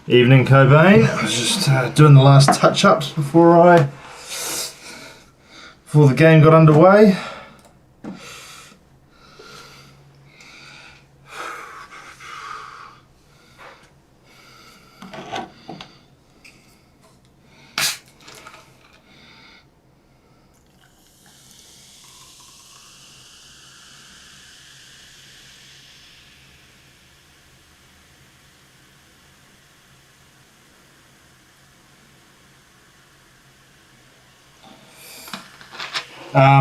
Evening, Cobain. I was just doing the last touch-ups before the game got underway.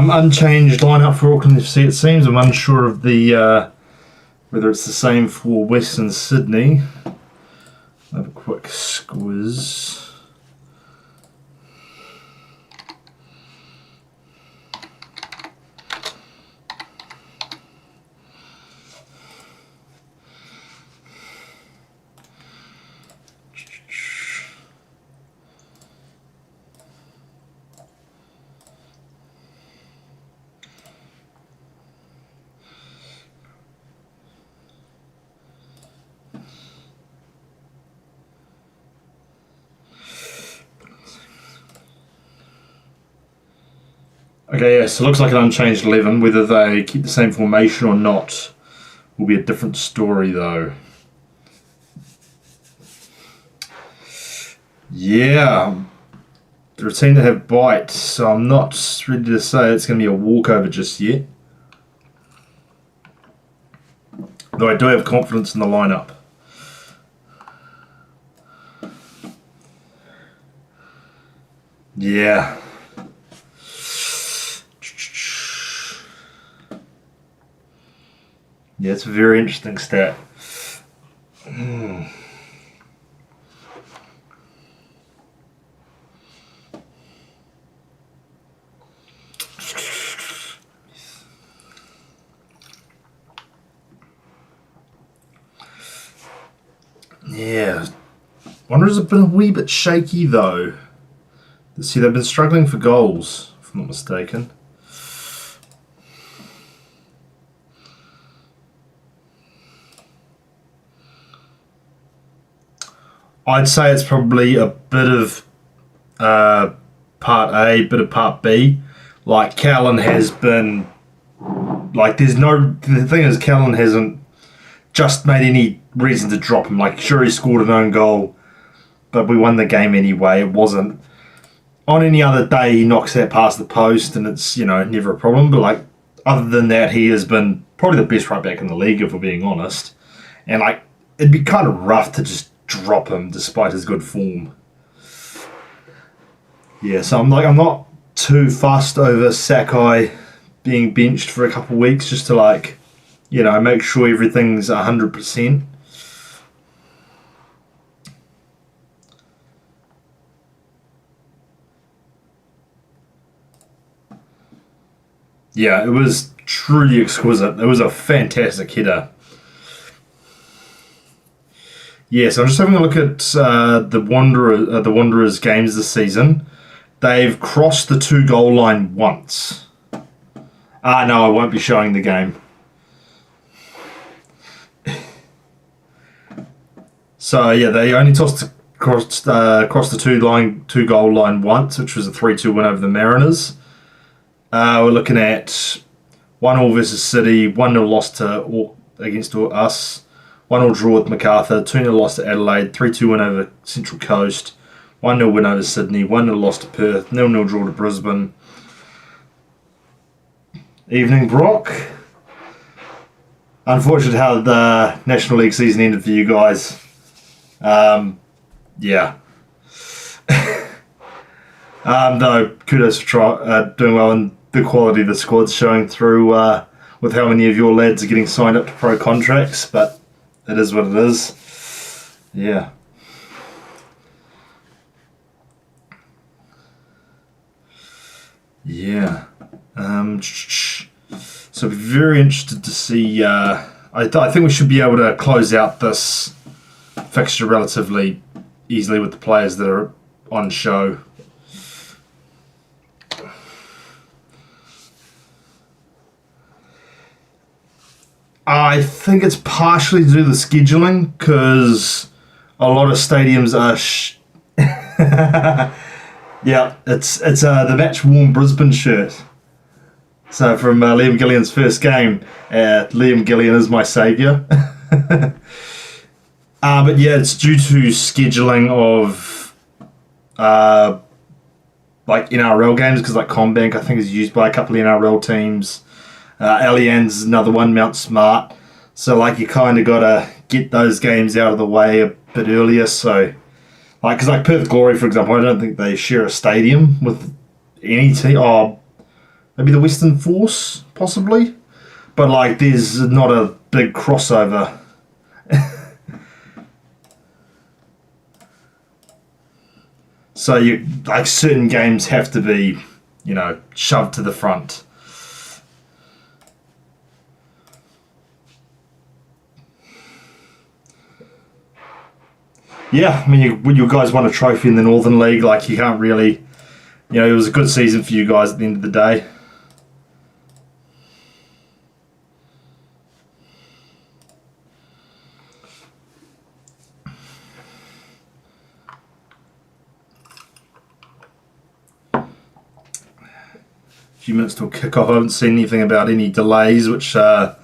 Unchanged lineup for Auckland FC, it seems. I'm unsure of the whether it's the same for Western Sydney. I'll have a quick squiz. Okay, yeah, so it looks like an unchanged 11. Whether they keep the same formation or not will be a different story, though. Yeah, they're a team that have bite, so I'm not ready to say it's going to be a walkover just yet. Though I do have confidence in the lineup. Yeah. Yeah, it's a very interesting stat. Yeah. Wanderers have been a wee bit shaky, though. See, they've been struggling for goals, if I'm not mistaken. I'd say it's probably a bit of part A, bit of part B. Like Callan has been like there's no the thing is Callan hasn't just made any reason to drop him. Like sure he scored an own goal, but we won the game anyway. It wasn't on any other day he knocks that past the post and it's never a problem. But like other than that, he has been probably the best right back in the league if we're being honest. And like it'd be kind of rough to just drop him despite his good form. Yeah, so I'm not too fussed over Sakai being benched for a couple of weeks just to make sure everything's 100%. Yeah, it was truly exquisite. It was a fantastic header. Yeah, so I'm just having a look at the Wanderers games this season. They've crossed the 2 goal line once. No, I won't be showing the game. So yeah, they only crossed the 2 goal line once, which was a 3-2 win over the Mariners. We're looking at 1-1 versus City, 1-0 loss against us, 1-1 draw with Macarthur, 2-0 loss to Adelaide, 3-2 win over Central Coast, 1-0 win over Sydney, 1-0 loss to Perth, 0-0 draw to Brisbane. Evening, Brock. Unfortunate how the National League season ended for you guys. Yeah. Though, kudos for doing well, and the quality of the squad's showing through with how many of your lads are getting signed up to pro contracts, but it is what it is. Yeah. Yeah. So very interested to see. I think we should be able to close out this fixture relatively easily with the players that are on show. I think it's partially to do with scheduling because a lot of stadiums are. Yeah, it's the match worn Brisbane shirt. So from Liam Gillian's first game, Liam Gillian is my saviour. But yeah, it's due to scheduling of NRL games because Combank I think is used by a couple of NRL teams. Allianz another one, Mount Smart. So you kind of got to get those games out of the way a bit earlier. So because Perth Glory, for example, I don't think they share a stadium with any team. Oh, maybe the Western Force, possibly. But there's not a big crossover. So you certain games have to be, shoved to the front. Yeah, I mean, when you guys won a trophy in the Northern League, you can't really, it was a good season for you guys at the end of the day. A few minutes till kickoff. I haven't seen anything about any delays, which the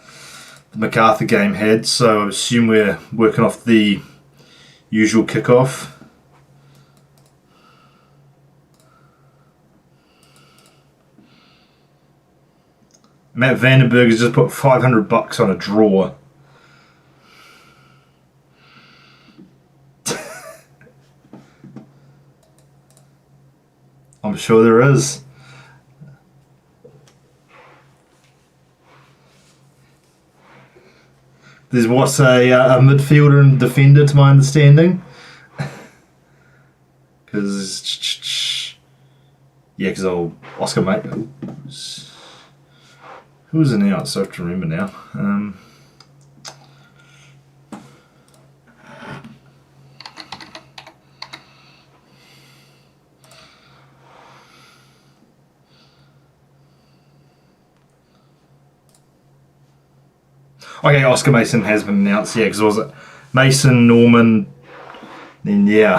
Macarthur game had, so I assume we're working off the usual kickoff. Matt Vandenberg has just put $500 on a draw. I'm sure there is. There's what's a midfielder and defender, to my understanding. Because Oscar Mate. Who was announced? I have to remember now. Okay, Oscar Mason has been announced. Yeah, because was it Mason, Norman, then yeah.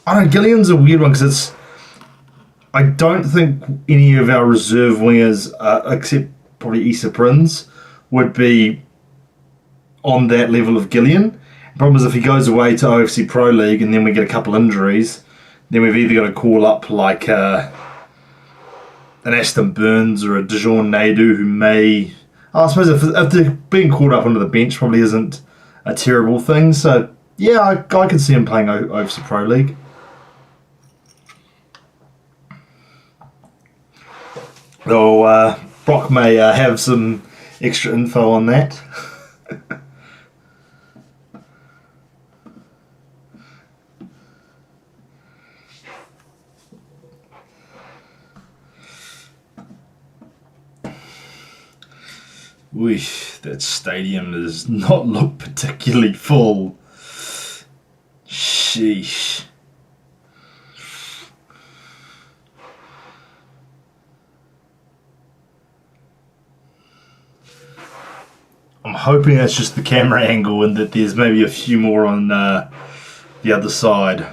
I don't know, Gillian's a weird one because it's. I don't think any of our reserve wingers, except probably Issa Prince, would be on that level of Gillian. The problem is if he goes away to OFC Pro League and then we get a couple injuries, then we've either got to call up like an Aston Burns or a Dijon Naidu who may. I suppose if they're being called up onto the bench, probably isn't a terrible thing. So yeah, I can see him playing OFC Pro League. Though Brock may have some extra info on that. Weesh, that stadium does not look particularly full. Sheesh. I'm hoping that's just the camera angle and that there's maybe a few more on the other side.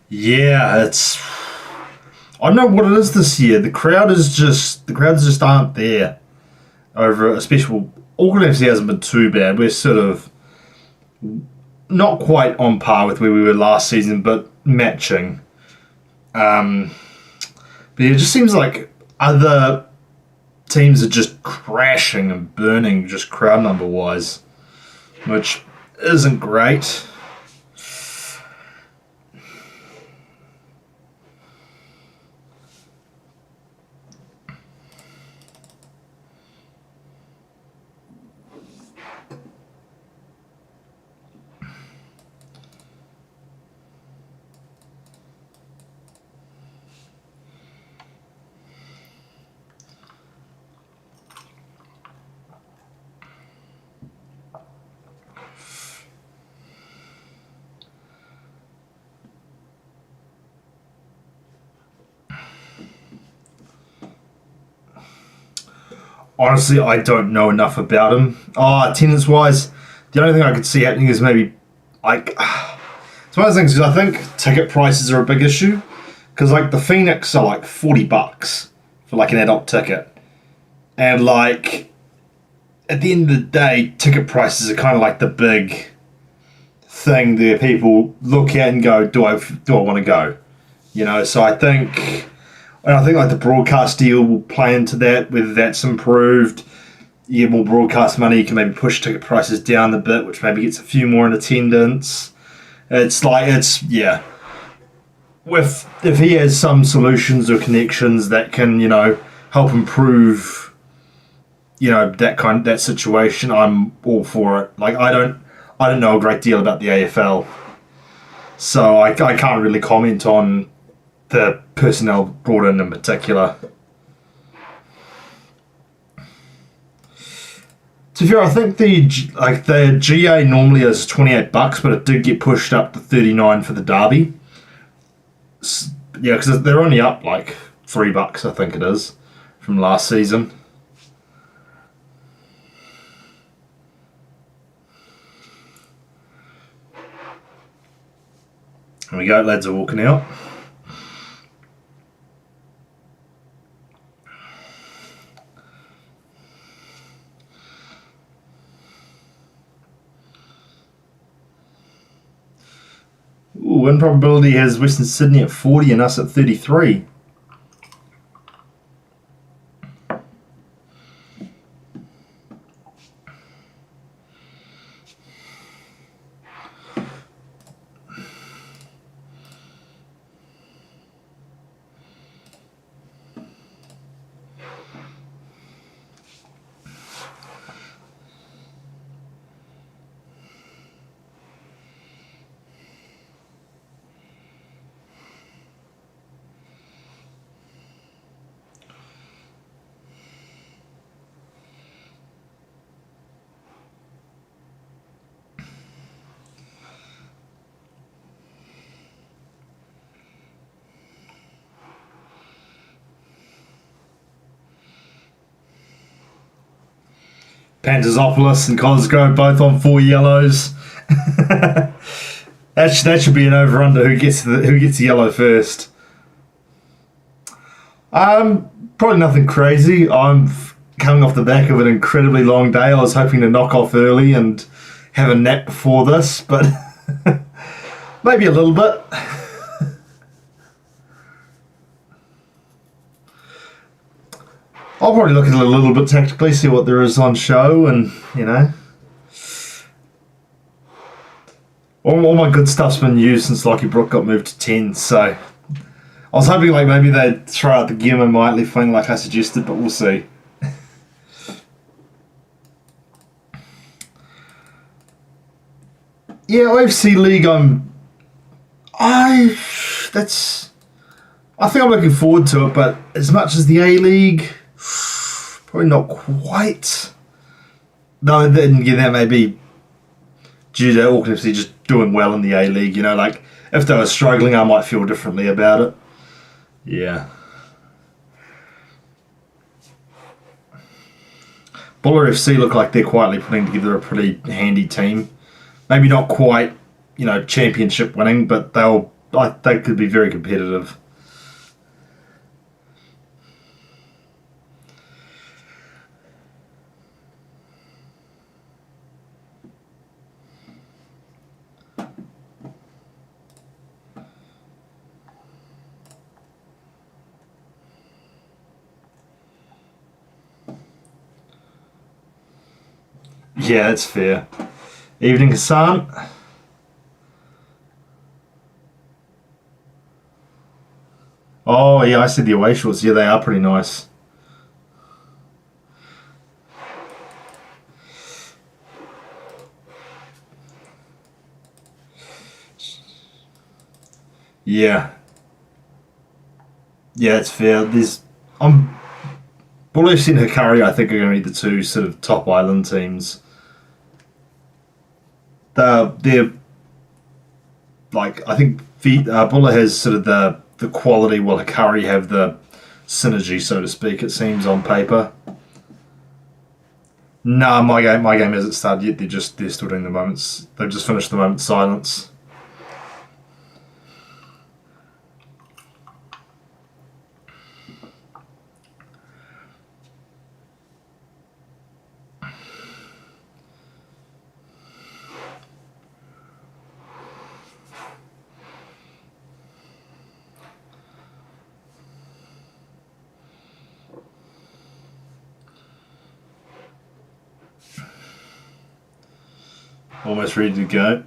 Yeah, it's. I don't know what it is this year. The crowds just aren't there. Over especially Auckland FC hasn't been too bad. We're sort of not quite on par with where we were last season, but matching. But it just seems like other teams are just crashing and burning, just crowd number wise, which isn't great. Honestly, I don't know enough about him. Oh, attendance wise, the only thing I could see happening is maybe like it's one of those things because I think ticket prices are a big issue because like the Phoenix are like $40 for like an adult ticket, and like at the end of the day, ticket prices are kind of like the big thing that people look at and go, do I want to go? You know, so I think. And I think like the broadcast deal will play into that, whether that's improved. You get more broadcast money, you can maybe push ticket prices down a bit, which maybe gets a few more in attendance. Yeah. If he has some solutions or connections that can, help improve, that situation, I'm all for it. Like I don't know a great deal about the AFL, so I can't really comment on the personnel brought in particular. To be fair, I think the GA normally is $28, but it did get pushed up to $39 for the derby. Yeah, because they're only up like $3, I think it is, from last season. There we go, lads are walking out. Ooh, win probability has Western Sydney at 40 and us at 33. Pantazopoulos and Cosgrove both on 4 yellows. That should be an over/under. Who gets the yellow first? Probably nothing crazy. I'm coming off the back of an incredibly long day. I was hoping to knock off early and have a nap before this, but maybe a little bit. I'll probably look at it a little bit tactically, see what there is on show, and all my good stuff's been used since Lockie Brook got moved to 10. So I was hoping like maybe they'd throw out the Gemma Mightly thing like I suggested, but we'll see. Yeah, OFC League. I think I'm looking forward to it, but as much as the A League, probably not quite. No, then that may be due to Auckland FC just doing well in the A League. Like if they were struggling, I might feel differently about it. Yeah. Buller FC look like they're quietly putting together a pretty handy team. Maybe not quite, championship winning, but they could be very competitive. Yeah, that's fair. Evening, Hassan. Oh, yeah, I said the away shorts. Yeah, they are pretty nice. Yeah. Yeah, that's fair. Bull FC and Hikari, I think, are going to be the two sort of top island teams. They're like, I think Buller has sort of the quality, while Hikari have the synergy, so to speak, it seems on paper. No, my game hasn't started yet. They're still doing the moments. They've just finished the moment silence. Almost ready to go.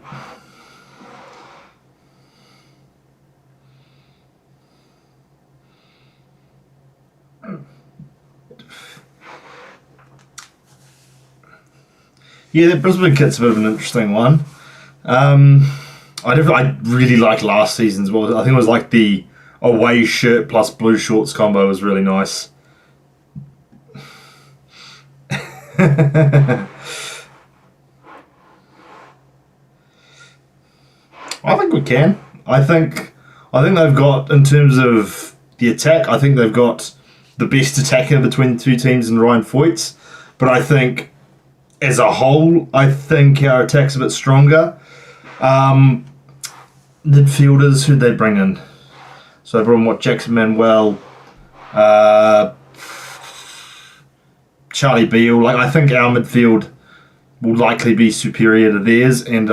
Yeah, that Brisbane kit's a bit of an interesting one. I really liked last season's. Well, I think it was like the away shirt plus blue shorts combo was really nice. I think we can. I think they've got, in terms of the attack, I think they've got the best attacker between the two teams in Ryan Foyts. But I think, as a whole, I think our attack's a bit stronger. Midfielders, who'd they bring in? So they brought in Jackson Manuel, Charlie Beale. Like, I think our midfield will likely be superior to theirs, and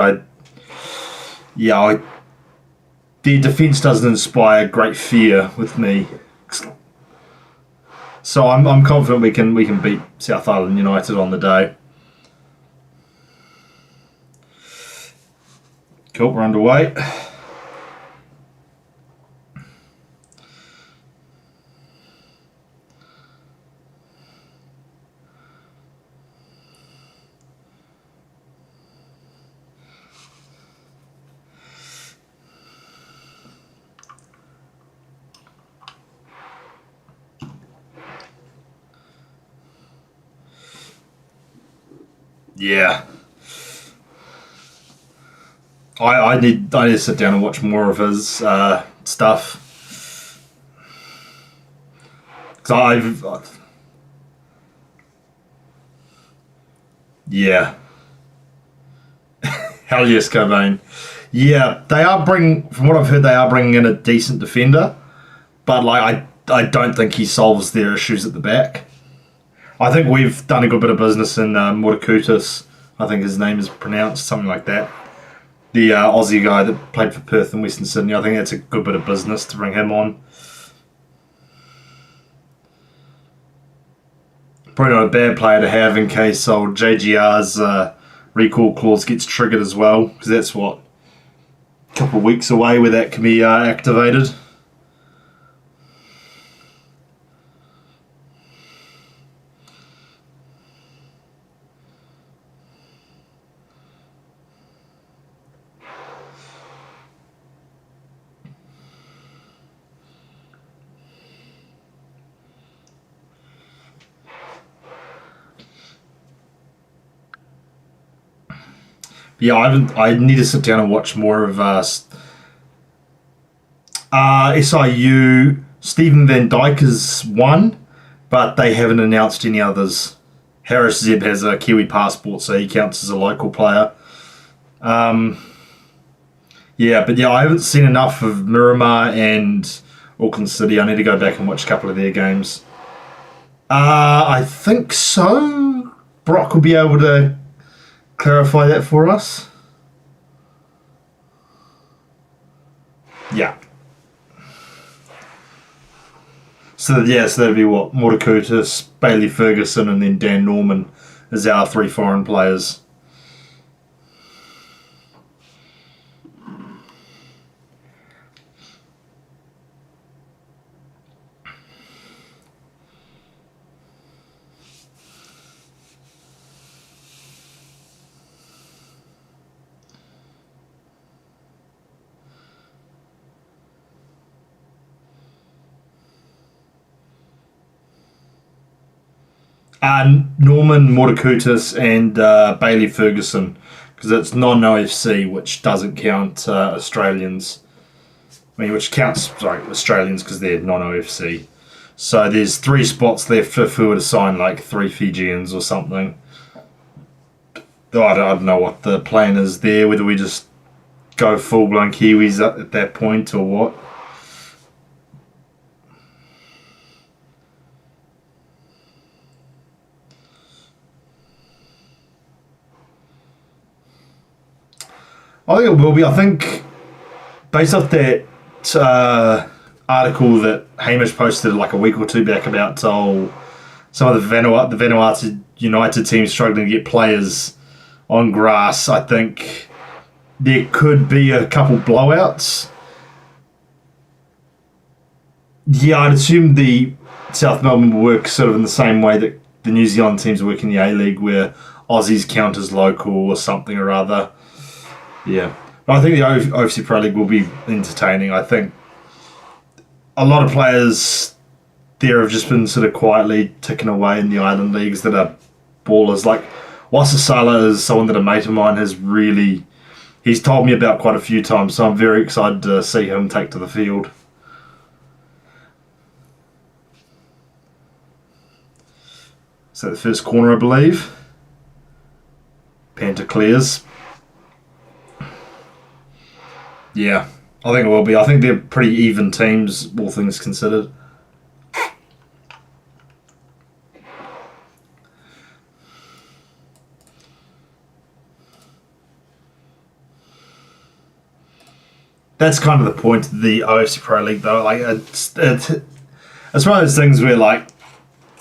their defence doesn't inspire great fear with me. So I'm confident we can beat South Island United on the day. Cool, we're underway. Yeah. I need to sit down and watch more of his stuff. Because Yeah. Hell yes, Cobain. Yeah, they are bringing. From what I've heard, they are bringing in a decent defender, but I don't think he solves their issues at the back. I think we've done a good bit of business in Morikutis. I think his name is pronounced something like that. The Aussie guy that played for Perth and Western Sydney. I think that's a good bit of business to bring him on. Probably not a bad player to have in case old JGR's recall clause gets triggered as well, because that's what a couple of weeks away where that can be activated. Yeah, I haven't. I need to sit down and watch more of SIU. Stephen Van Dyke is one, but they haven't announced any others. Harris Zeb has a Kiwi passport, so he counts as a local player. Um, yeah, but yeah, I haven't seen enough of Miramar and Auckland City. I need to go back and watch a couple of their games. I think so. Brock will be able to clarify that for us. Yeah. So that'd be what Morikutis, Bailey Ferguson, and then Dan Norman as our three foreign players. Norman Morikutis and Bailey Ferguson, because it's non-OFC, which doesn't count Australians. I mean, which counts Australians because they're non-OFC. So there's three spots left if we were to sign like three Fijians or something. I don't know what the plan is there. Whether we just go full blown Kiwis at that point or what. I think it will be. I think based off that article that Hamish posted like a week or two back about some of the Vanuatu United teams struggling to get players on grass, I think there could be a couple blowouts. Yeah, I'd assume the South Melbourne will work sort of in the same way that the New Zealand teams work in the A League, where Aussies count as local or something or other. Yeah. I think the OFC Pro League will be entertaining. I think a lot of players there have just been sort of quietly ticking away in the island leagues that are ballers. Like Wasasala is someone that a mate of mine has really he's told me about quite a few times, so I'm very excited to see him take to the field. So the first corner, I believe. Panther clears. Yeah, I think it will be. I think they're pretty even teams, all things considered. That's kind of the point of the OFC Pro League, though. Like, it's one of those things where, like,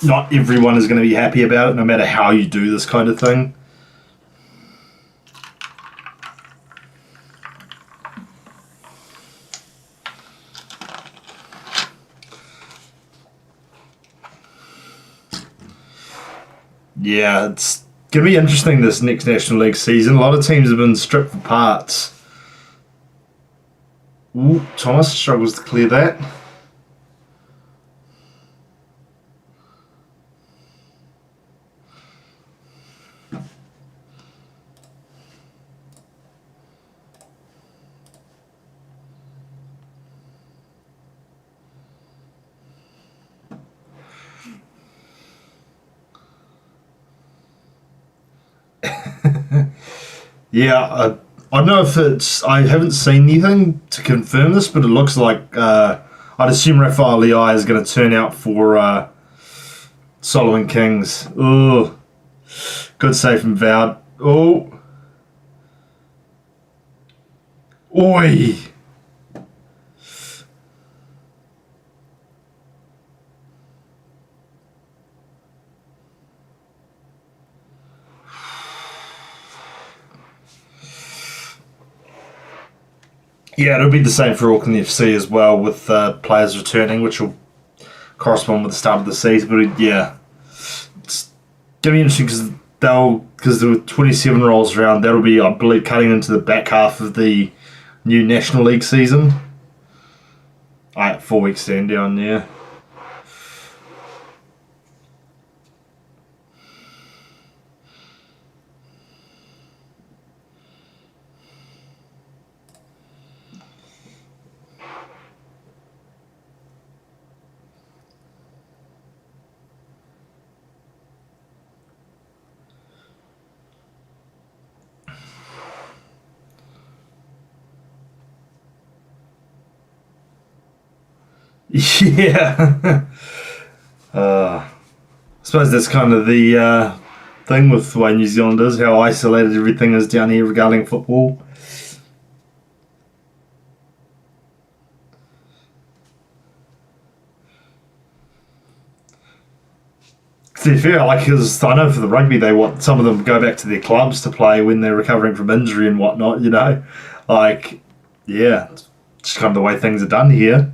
not everyone is going to be happy about it, no matter how you do this kind of thing. Yeah, it's going to be interesting this next National League season. A lot of teams have been stripped for parts. Ooh, Thomas struggles to clear that. Yeah, I don't know if it's. I haven't seen anything to confirm this, but it looks like I'd assume Rafael Leai is going to turn out for Solomon Kings. Oh, good save from Vowd. Oh, oi. Yeah, it'll be the same for Auckland FC as well, with players returning, which will correspond with the start of the season. But yeah, it's gonna be interesting because there were 27 rolls around. That'll be, I believe, cutting into the back half of the new National League season. 4 weeks down there. Yeah. I suppose that's kind of the thing with the way New Zealand is, how isolated everything is down here regarding football. To be fair, like, because I know for the rugby, they want some of them go back to their clubs to play when they're recovering from injury and whatnot. Like, yeah, it's just kind of the way things are done here.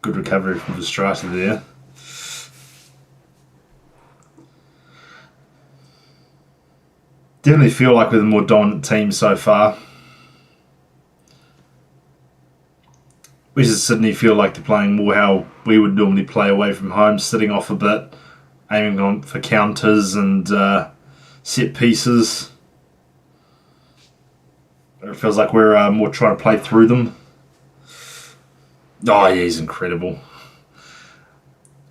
Good recovery from the striker there. Definitely feel like we're the more dominant team so far. Whereas Sydney feel like they're playing more how we would normally play away from home, sitting off a bit, aiming on for counters and set pieces. It feels like we're more trying to play through them. Oh, yeah, he's incredible.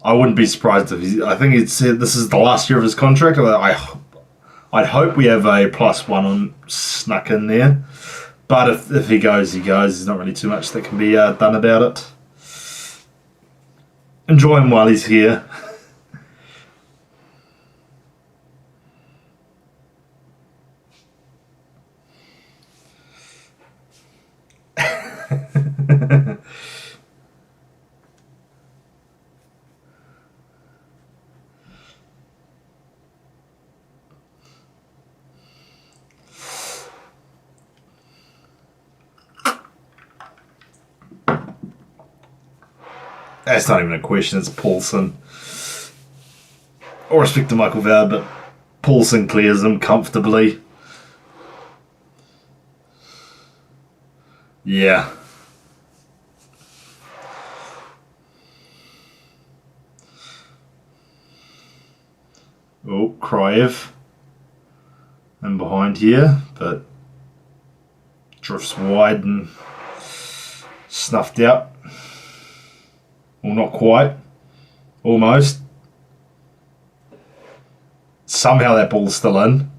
I wouldn't be surprised if I think it's said this is the last year of his contract. I'd hope we have a +1 on snuck in there. But if he goes, he goes. There's not really too much that can be done about it. Enjoy him while he's here. That's not even a question. It's Paulson. All respect to Michael Vowd, but Paulson clears them comfortably. Yeah. Oh, Kriev. And behind here, but drifts wide and snuffed out. Well, not quite. Almost. Somehow that ball's still in.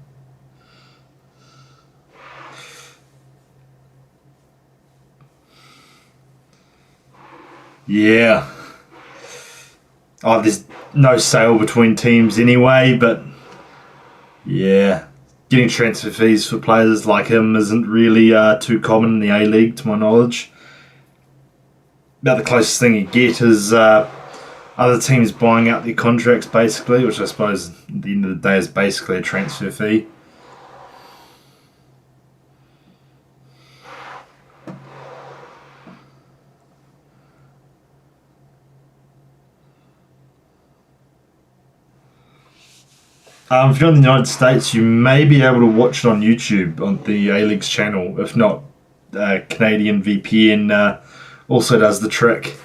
Yeah. Oh, there's no sale between teams anyway, but yeah. Getting transfer fees for players like him isn't really too common in the A-League, to my knowledge. About the closest thing you get is other teams buying out their contracts, basically, which I suppose at the end of the day is basically a transfer fee. If you're in the United States, you may be able to watch it on YouTube on the A-League's channel. If not, Canadian VPN also does the trick.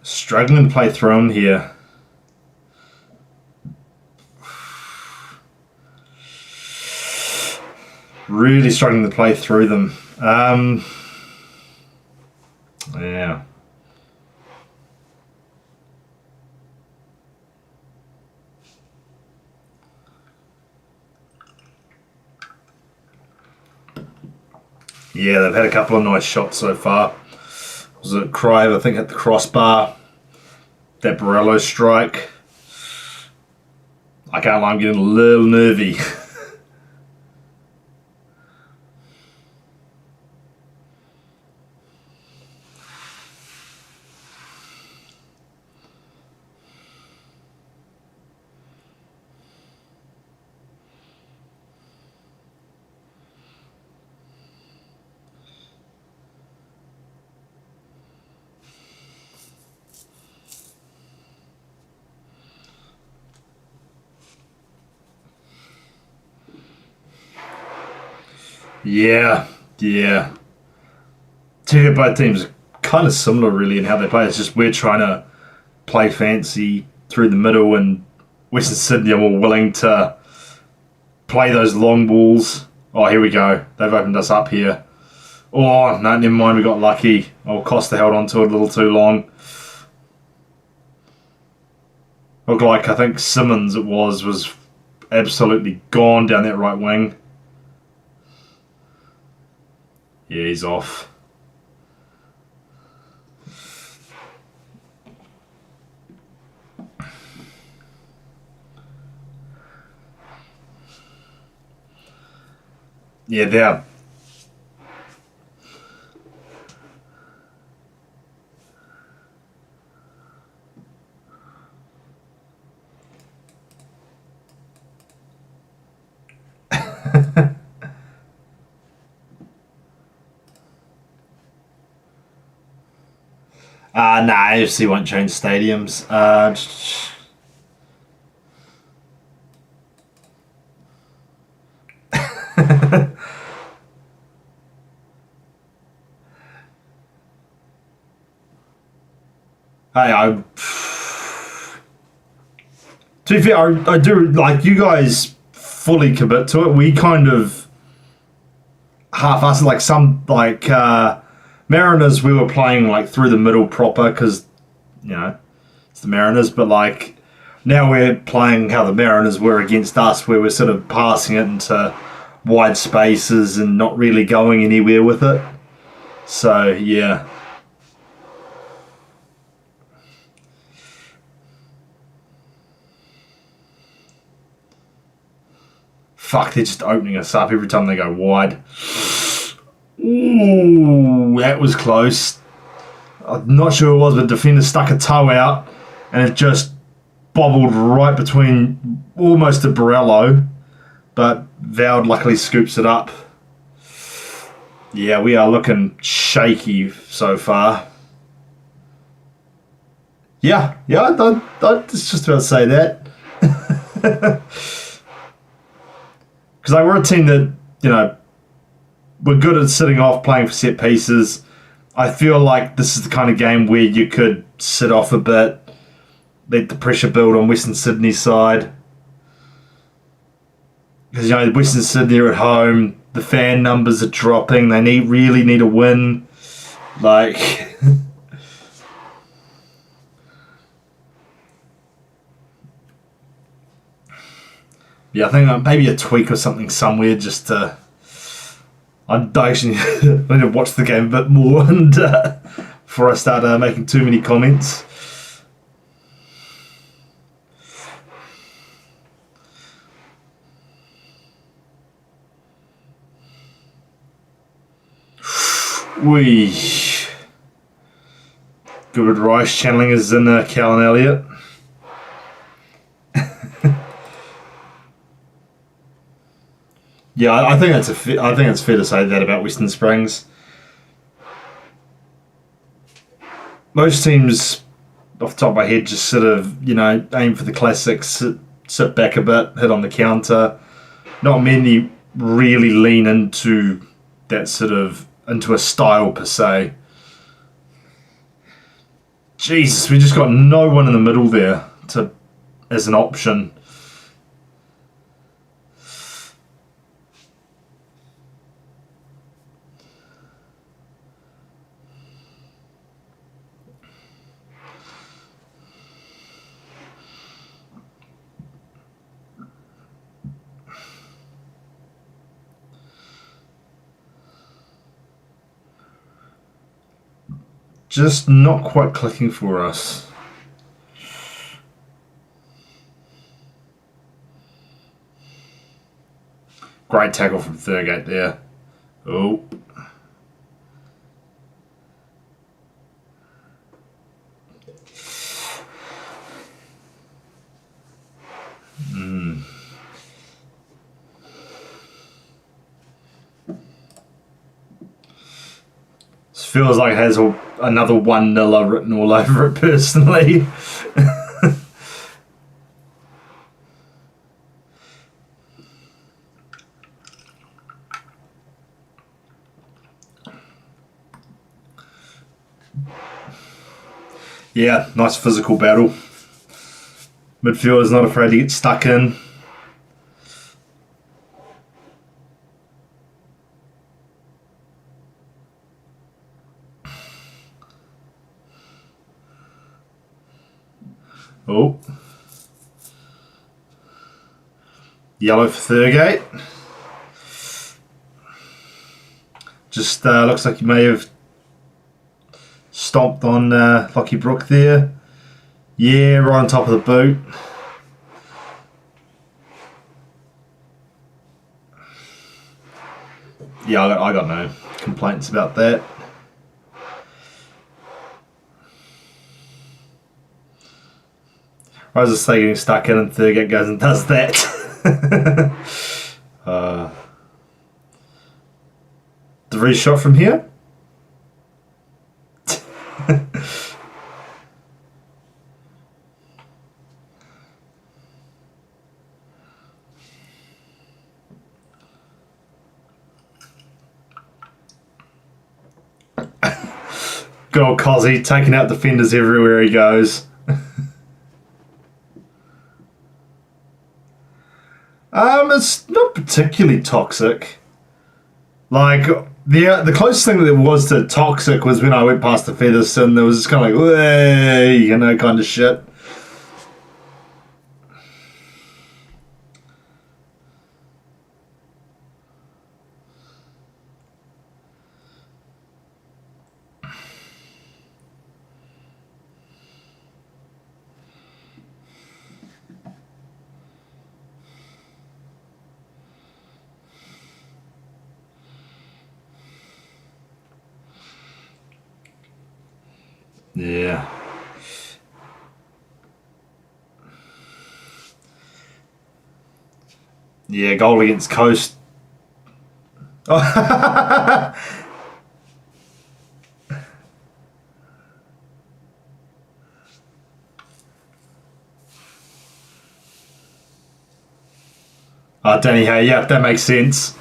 Struggling to play through him here. Really struggling to play through them. Yeah. Yeah, they've had a couple of nice shots so far. Was it Crive, I think, hit the crossbar. That Borello strike. I can't lie, I'm getting a little nervy. Yeah. Both teams are kind of similar, really, in how they play. It's just we're trying to play fancy through the middle, and Western Sydney are more willing to play those long balls. Oh, here we go. They've opened us up here. Oh, no, never mind. We got lucky. Oh, Costa held on to it a little too long. Looked like, I think Simmons it was absolutely gone down that right wing. Yeah, he's off. Yeah, they're... nah, AFC won't change stadiums. Hey, to be fair, I do like you guys fully commit to it. We kind of half-assed like some Mariners. We were playing like through the middle proper because it's the Mariners, but like now we're playing how the Mariners were against us, where we're sort of passing it into wide spaces and not really going anywhere with it. So yeah. Fuck, they're just opening us up every time they go wide. Ooh, that was close. I'm not sure who it was, but the defender stuck a toe out and it just bobbled right between almost to Borello, but Vowd luckily scoops it up. Yeah, we are looking shaky so far. Yeah, I was just about to say that. Because we're a team that, we're good at sitting off, playing for set pieces. I feel like this is the kind of game where you could sit off a bit, let the pressure build on Western Sydney's side. Because, Western Sydney are at home, the fan numbers are dropping, they really need a win. Like... Yeah, I think maybe a tweak or something somewhere just to... I actually need to watch the game a bit more and before I start making too many comments. Good advice. Channeling his inner Callan Elliott. Yeah, I think I think it's fair to say that about Western Springs. Most teams, off the top of my head, just sort of aim for the classics, sit back a bit, hit on the counter. Not many really lean into that into a style per se. Jesus, we just got no one in the middle there as an option. Just not quite clicking for us. Great tackle from Thurgate there. Oh. This feels like it has another 1-0 written all over it personally. Yeah, nice physical battle. Midfielder's not afraid to get stuck in. Oh. Yellow for Thurgate. Just looks like he may have stomped on Lockie Brook there. Yeah, right on top of the boot. Yeah, I got no complaints about that. I was just getting stuck in and Thurgate goes and does that. The reshot from here. Good old Cozzy, taking out defenders everywhere he goes. It's not particularly toxic. Like, the closest thing that there was to toxic was when I went past the Featherston. There was just kind of like, way, kind of shit. Yeah. Yeah, goal against Coast. Oh, Danny Hay, yeah, that makes sense.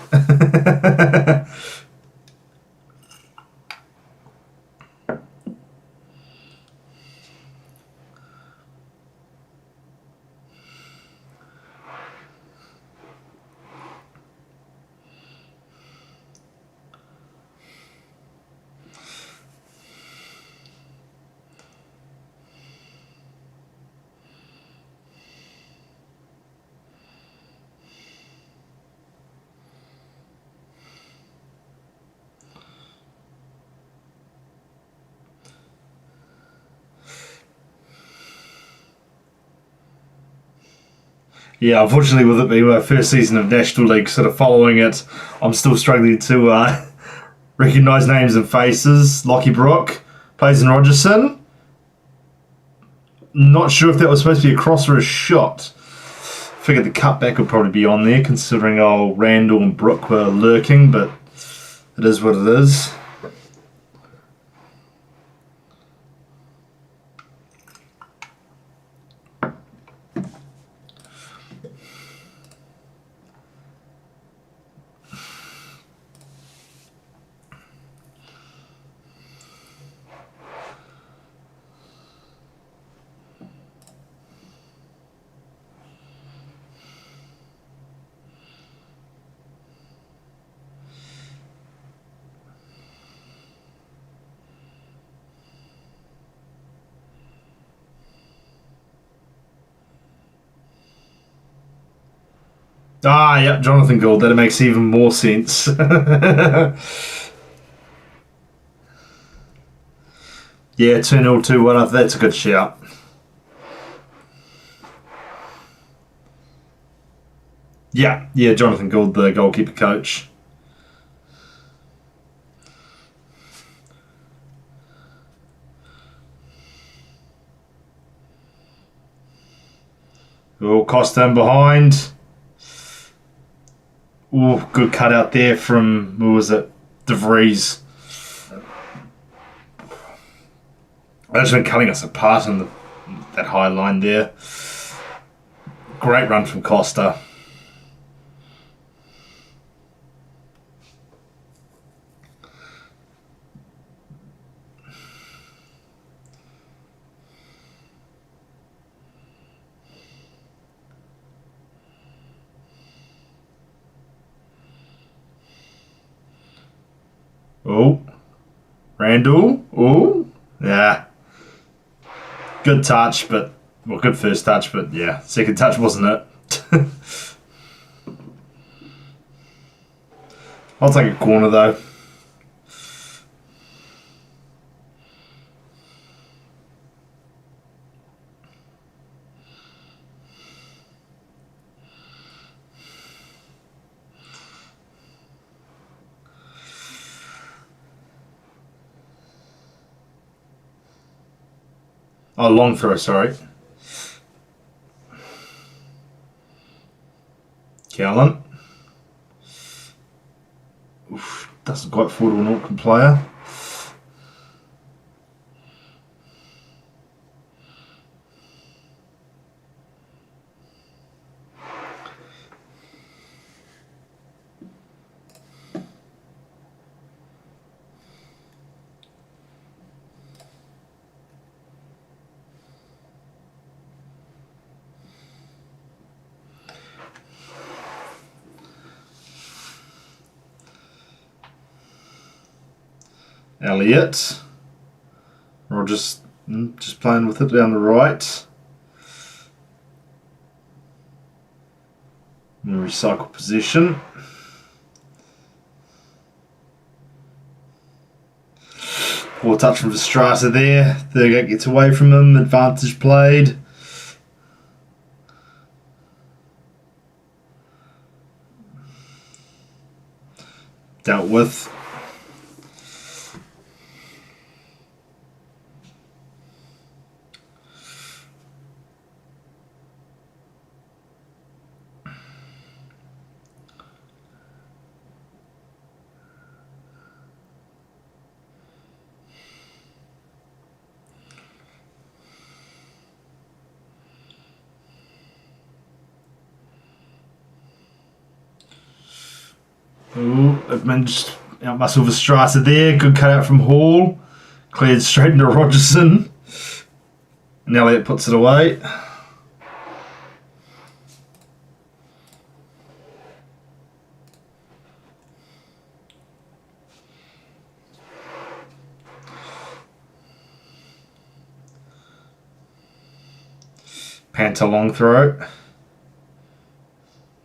Yeah, unfortunately, with it being my first season of National League, sort of following it, I'm still struggling to recognise names and faces. Lockie Brook plays in Rogerson. Not sure if that was supposed to be a cross or a shot. Figured the cutback would probably be on there, considering old Randall and Brooke were lurking, but it is what it is. Ah, yep, Jonathan Gould. That makes even more sense. Yeah, 2-0, 2-1. That's a good shout. Yeah, Jonathan Gould, the goalkeeper coach. Oh, Costa in behind. Oh, good cut out there from, who was it? De Vries. That's been cutting us apart in that high line there. Great run from Costa. Oh, Randall. Oh, yeah. Good touch, but well, good first touch, but yeah, second touch wasn't it. I'll take a corner though. Oh, long throw, sorry. Callan. Oof, doesn't quite fall to an Auckland player. Elliott. Or just playing with it down the right. Recycle position. Poor touch from Verstraete there. Thurgate gets away from him. Advantage played. Dealt with. Ooh, Edmund just outmuscled Verstraete there. Good cut out from Hall. Cleared straight into Rogerson. And Elliott puts it away. Panther long throw.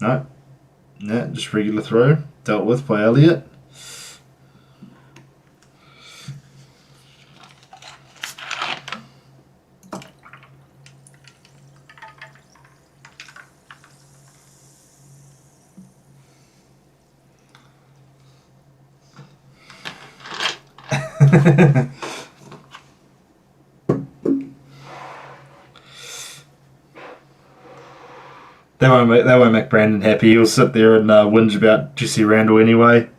No. Yeah, just regular throw. Dealt with by Elliott. They won't make Brandon happy. He'll sit there and whinge about Jesse Randall anyway.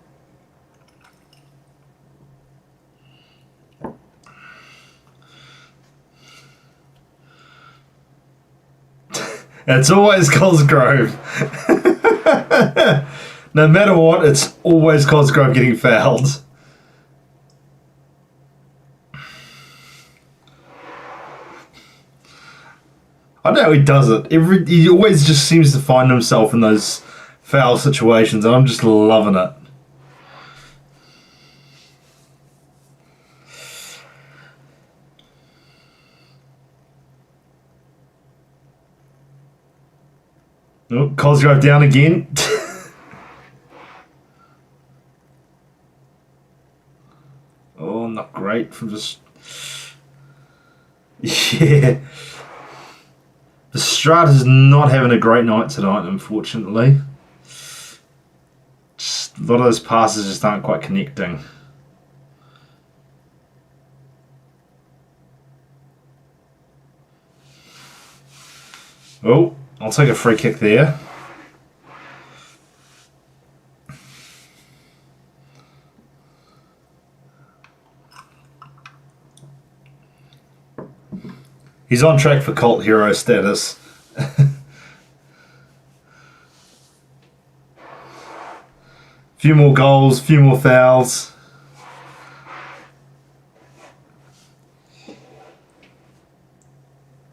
It's always Cosgrove. No matter what, it's always Cosgrove getting fouled. I know he does it. He always just seems to find himself in those foul situations, and I'm just loving it. Oh, Cosgrove down again. Oh, not great from just... Yeah. The Strata's not having a great night tonight, unfortunately. Just, a lot of those passes just aren't quite connecting. Oh, I'll take a free kick there. He's on track for cult hero status. Few more goals, few more fouls.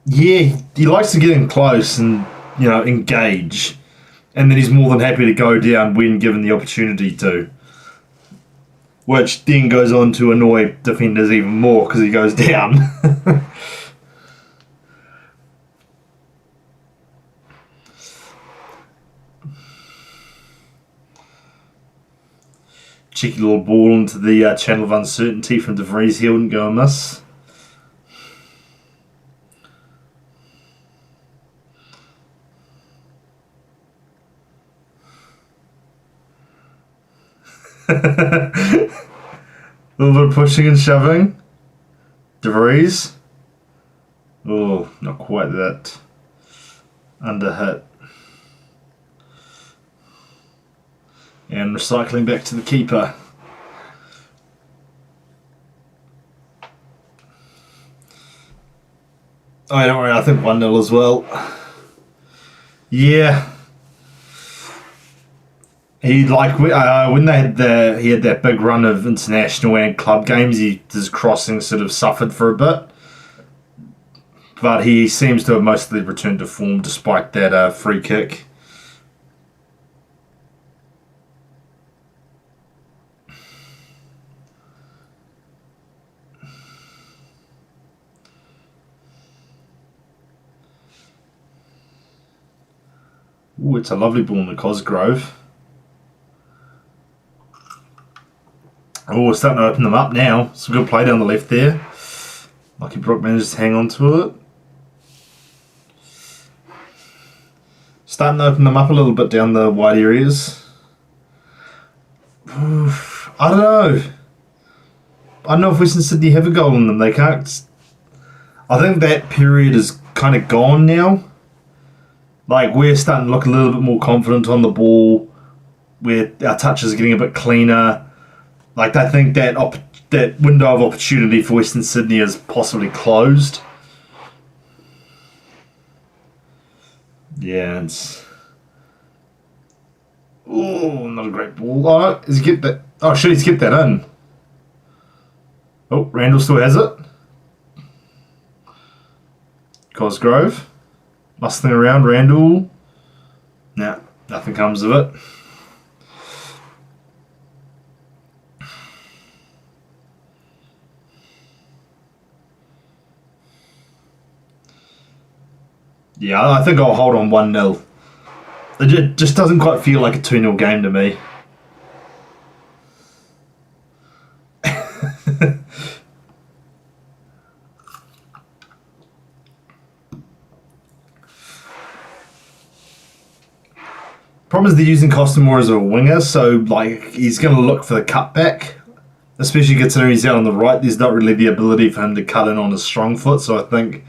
Yeah, he likes to get in close and, engage. And then he's more than happy to go down when given the opportunity to. Which then goes on to annoy defenders even more because he goes down. Cheeky little ball into the channel of uncertainty from De Vries. He wouldn't go amiss. A little bit of pushing and shoving. De Vries. Oh, not quite that. Under hit. And recycling back to the keeper. Oh, don't worry, I think 1-0 as well. Yeah. He when he had that big run of international and club games, his crossing sort of suffered for a bit. But he seems to have mostly returned to form despite that free kick. Ooh, it's a lovely ball in the Cosgrove. Oh, we're starting to open them up now. Some good play down the left there. Lucky Brook managed to hang on to it. Starting to open them up a little bit down the wide areas. Oof, I don't know. I don't know if Western Sydney have a goal in them. They can't. I think that period is kind of gone now. Like, we're starting to look a little bit more confident on the ball, where our touches are getting a bit cleaner. Like, I think that window of opportunity for Western Sydney is possibly closed. Yeah, it's... Oh, not a great ball. Oh, he's get that. Oh, shit, he's get that in. Oh, Randall still has it. Cosgrove. Muscling around, Randall. Nah, nothing comes of it. Yeah, I think I'll hold on 1-0. It just doesn't quite feel like a 2-0 game to me. Problem is they're using Costa more as a winger, so like he's going to look for the cutback, especially considering he's out on the right. There's not really the ability for him to cut in on his strong foot, so I think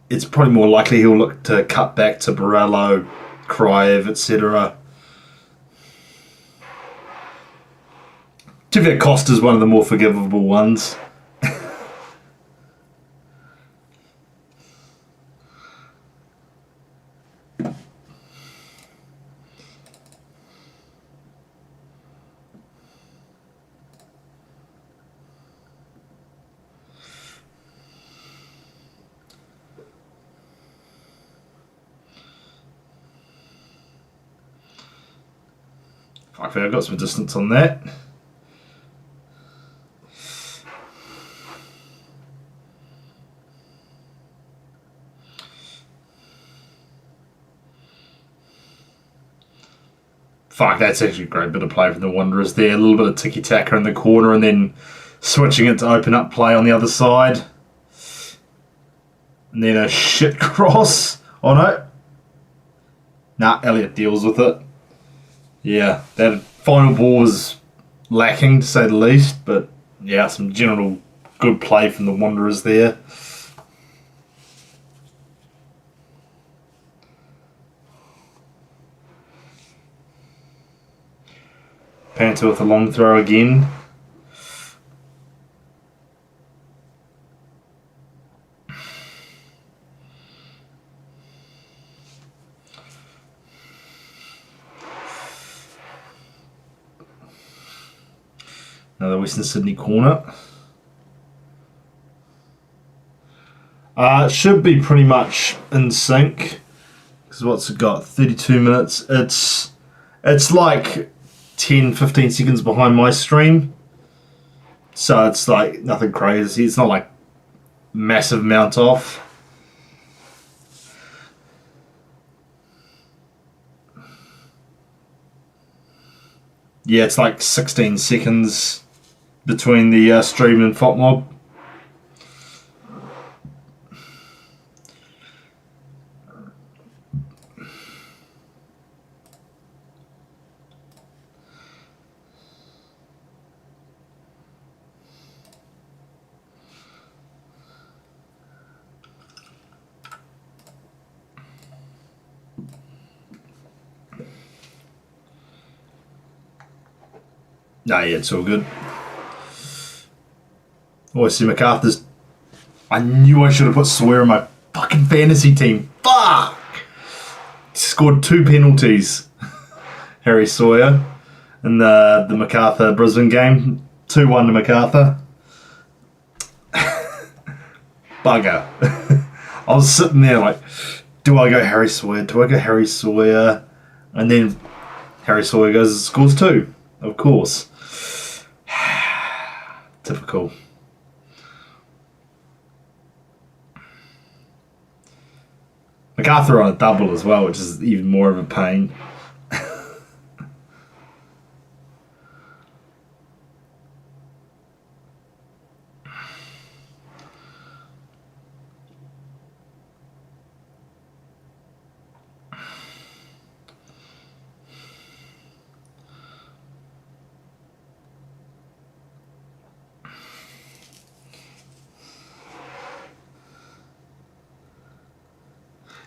it's probably more likely he'll look to cut back to Borello, Criev, etc. To be fair, Costa's one of the more forgivable ones. I think I got some distance on that. Fuck, that's actually a great bit of play from the Wanderers there. A little bit of tiki-taka in the corner and then switching it to open up play on the other side. And then a shit cross. Oh no. Nah, Elliott deals with it. Yeah, that final ball was lacking to say the least, but yeah, some general good play from the Wanderers there. Panther with a long throw again. Another Western Sydney corner. Should be pretty much in sync. Because what's it got? 32 minutes. It's like 10-15 seconds behind my stream. So it's like nothing crazy. It's not like massive amount off. Yeah, it's like 16 seconds between the stream and FOTMob. Nah, yeah, it's all good. Oh, I see MacArthur's. I knew I should have put Sawyer in my fucking fantasy team. Fuck! Scored 2 penalties. Harry Sawyer in the MacArthur Brisbane game. 2-1 to MacArthur. Bugger. I was sitting there like, do I go Harry Sawyer? Do I go Harry Sawyer? And then Harry Sawyer goes, scores 2. Of course. Typical. MacArthur on a double as well, which is even more of a pain.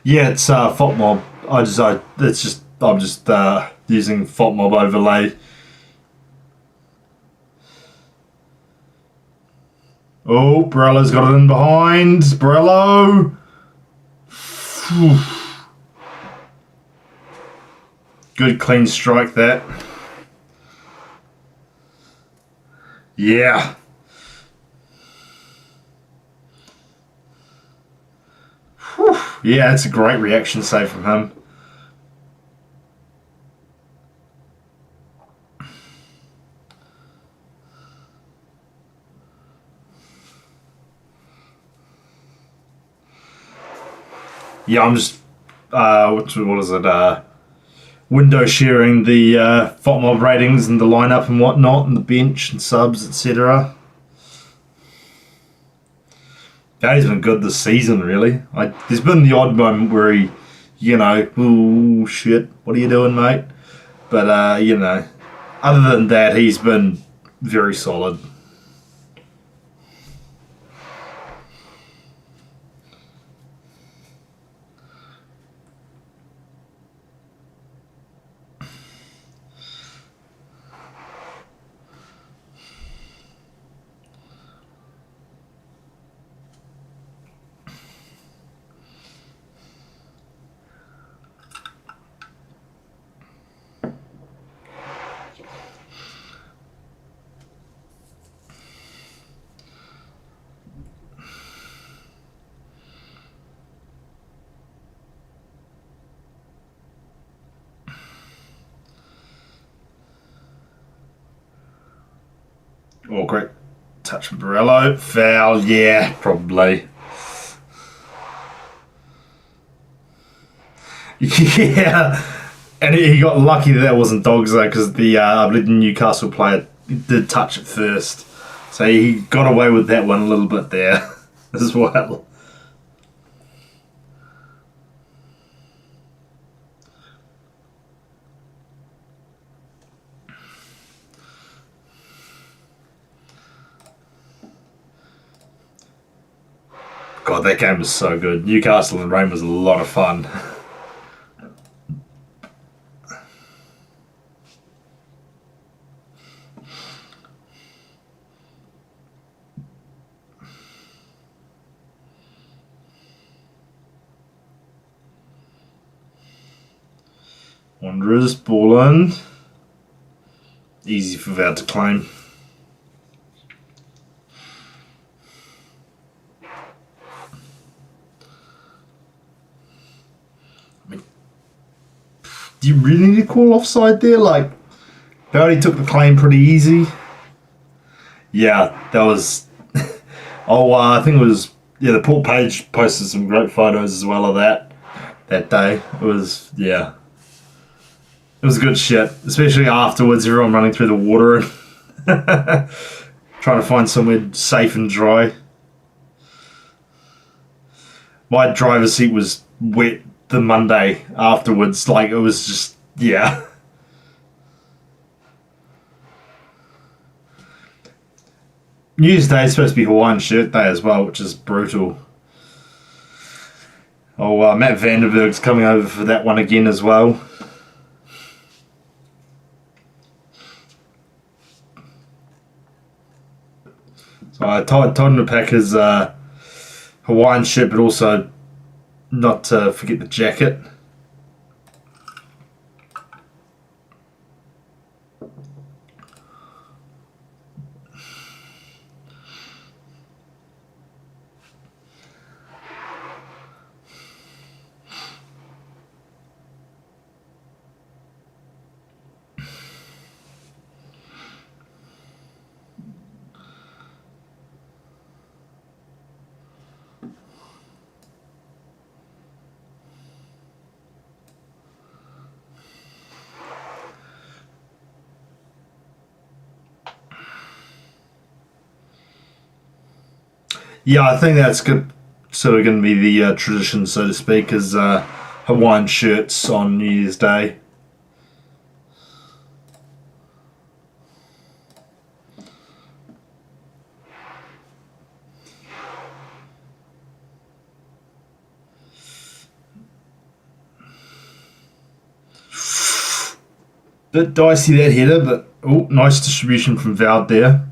Yeah, it's FOTMob. I'm just using FOTMob overlay. Oh, Borello's got it in behind. Borello. Good clean strike that. Yeah. Yeah, it's a great reaction save from him. Yeah, I'm just what is it? Window sharing the FOTMob ratings and the lineup and whatnot, and the bench and subs, etc. He's been good this season, really. There's been the odd moment where he, oh shit, what are you doing, mate? But, other than that, he's been very solid. Oh, great touch from Barello. Foul, yeah, probably. Yeah, and he got lucky that wasn't dogs though, because I believe the Newcastle player did touch it first, so he got away with that one a little bit there as well. God, that game was so good. Newcastle and Rain was a lot of fun. Wanderers, ball in. Easy for Val to claim. I mean, do you really need to call offside there? Like, Vardy took the claim pretty easy. Yeah, that was. I think it was. Yeah, the Port Page posted some great photos as well of that day. It was, yeah. It was good shit, especially afterwards, everyone running through the water and trying to find somewhere safe and dry. My driver's seat was wet the Monday afterwards. Like, it was just, yeah. New Year's Day is supposed to be Hawaiian shirt day as well, which is brutal. Oh, Matt Vanderberg's coming over for that one again as well. So I told him to pack his Hawaiian shirt, but also not to forget the jacket. Yeah, I think that's good. Sort of going to be the tradition, so to speak, is Hawaiian shirts on New Year's Day. Bit dicey that header, but oh, nice distribution from Vald there.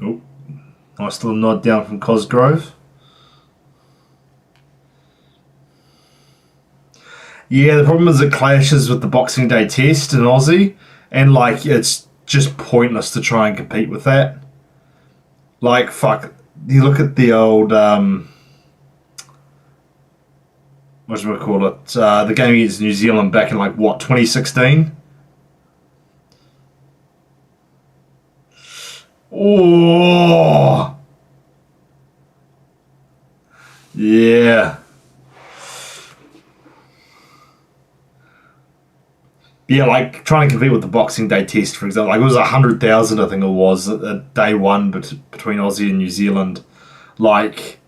Oh, nice little nod down from Cosgrove. Yeah, the problem is it clashes with the Boxing Day test in Aussie, and like it's just pointless to try and compete with that. Like, fuck, you look at the old what do we call it? The game against New Zealand back in like what 2016. Oh, yeah. Yeah, like trying to compete with the Boxing Day test, for example. Like it was 100,000, I think it was, at day one between Aussie and New Zealand. Like,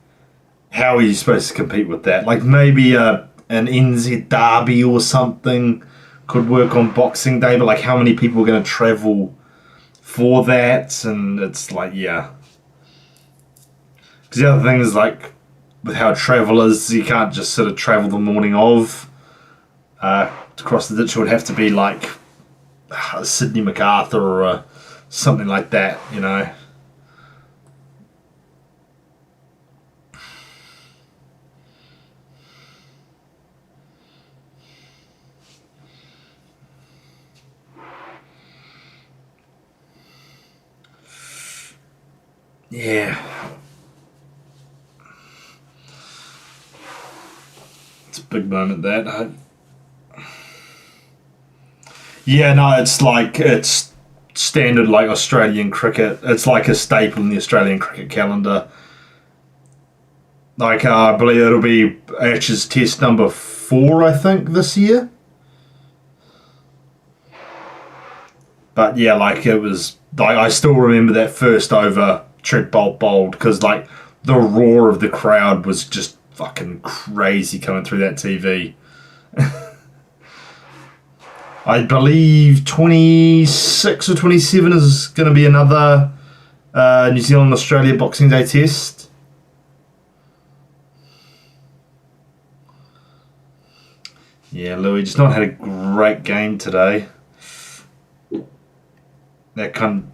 how are you supposed to compete with that? Like maybe an NZ derby or something could work on Boxing Day, but like how many people are going to travel for that? And it's like, yeah. Because the other thing is like with how travel is, you can't just sort of travel the morning of to cross the ditch. It would have to be like Sydney MacArthur or something like that, you know. Yeah. It's a big moment, that. Yeah, no, it's standard like Australian cricket. It's like a staple in the Australian cricket calendar. Like, I believe it'll be Ashes Test number 4, I think, this year. But yeah, like it was, like I still remember that first over Trent Bolt bowled because like the roar of the crowd was just fucking crazy coming through that TV. I believe 26 or 27 is going to be another New Zealand Australia Boxing Day test. Yeah, Louis just not had a great game today. That kind of,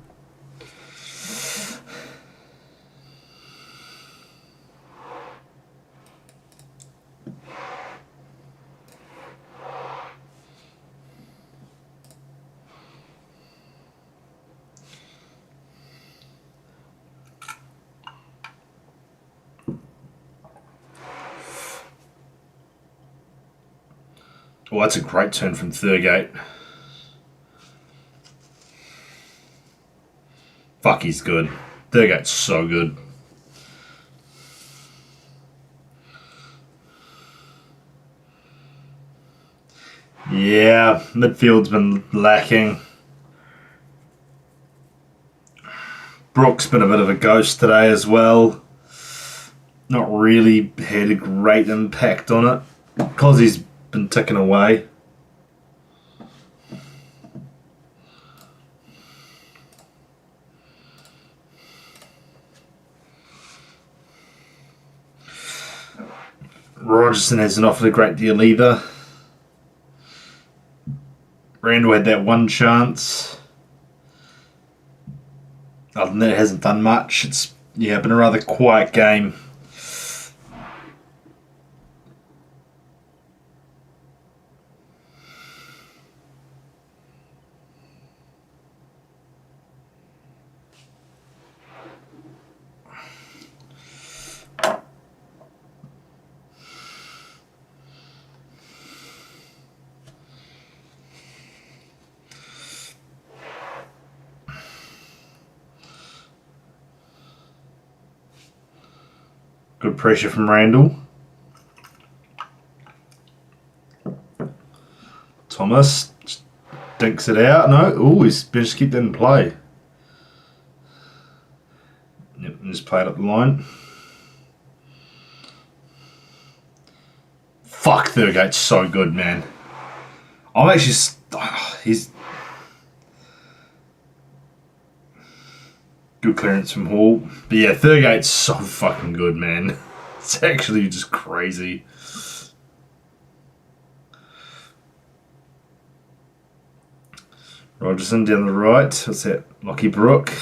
well, that's a great turn from Thurgate. Fuck, he's good. Thurgate's so good. Yeah, midfield's been lacking. Brooks been a bit of a ghost today as well. Not really had a great impact on it because he's been ticking away. Rogerson hasn't offered a great deal either. Randall had that one chance. Other than that, it hasn't done much. It's been a rather quiet game. Good pressure from Randall. Thomas dinks it out. No, he's better just keep that in play. Yep, and just play it up the line. Fuck, Thurgate's so good, man. I'm actually... he's... Good clearance from Hall. But yeah, Thurgate's so fucking good, man. It's actually just crazy. Rogerson down the right. What's that? Lockie Brook.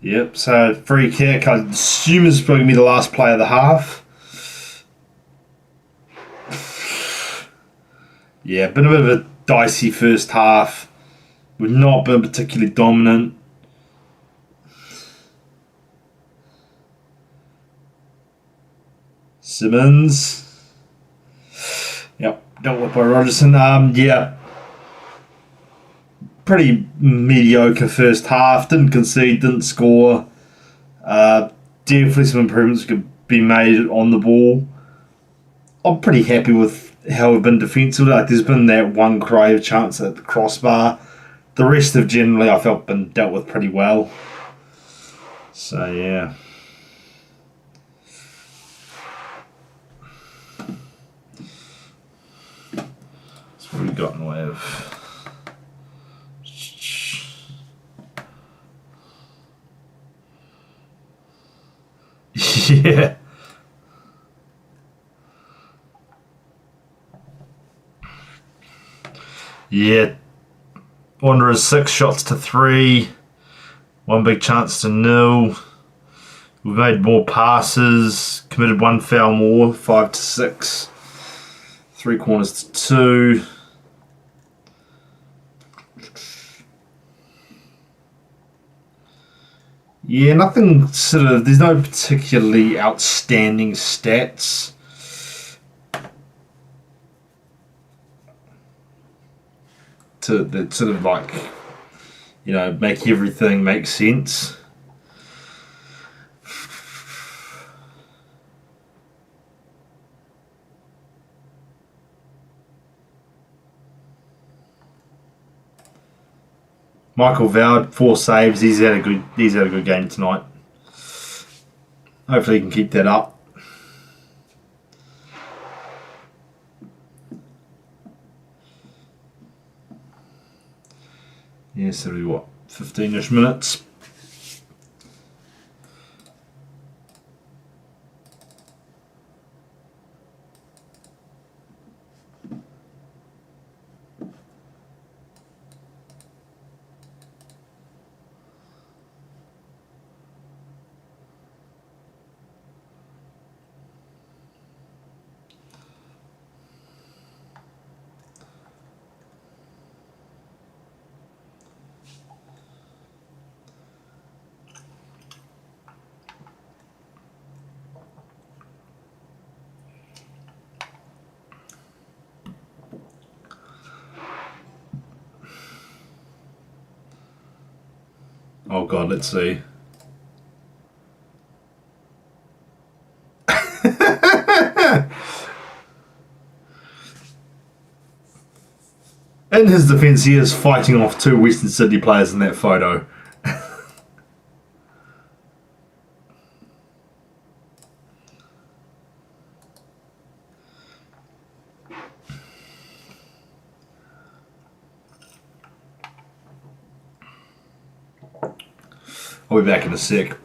Yep, so free kick. I assume is probably going to be the last play of the half. Yeah, been a bit of a dicey first half. We've not been particularly dominant. Simmons. Yep, dealt with by Rogerson. Yeah. Pretty mediocre first half. Didn't concede, didn't score. Definitely some improvements could be made on the ball. I'm pretty happy with how we've been defensively. Like, there's been that one creative chance at the crossbar. The rest have generally, I felt, been dealt with pretty well. So, yeah. So what have we got in the way of... Yeah. Yeah. Wanderers 6 shots to 3. 1 big chance to 0. We've made more passes. Committed 1 foul more. 5 to 6. 3 corners to 2. Yeah, nothing sort of... There's no particularly outstanding stats. That sort of like, make everything make sense. Michael Vowd, 4 saves. He's had a good game tonight. Hopefully he can keep that up. Yeah, so what, 15-ish minutes. Oh god, let's see. In his defence, he is fighting off 2 Western Sydney players in that photo. I'll be back in a sec.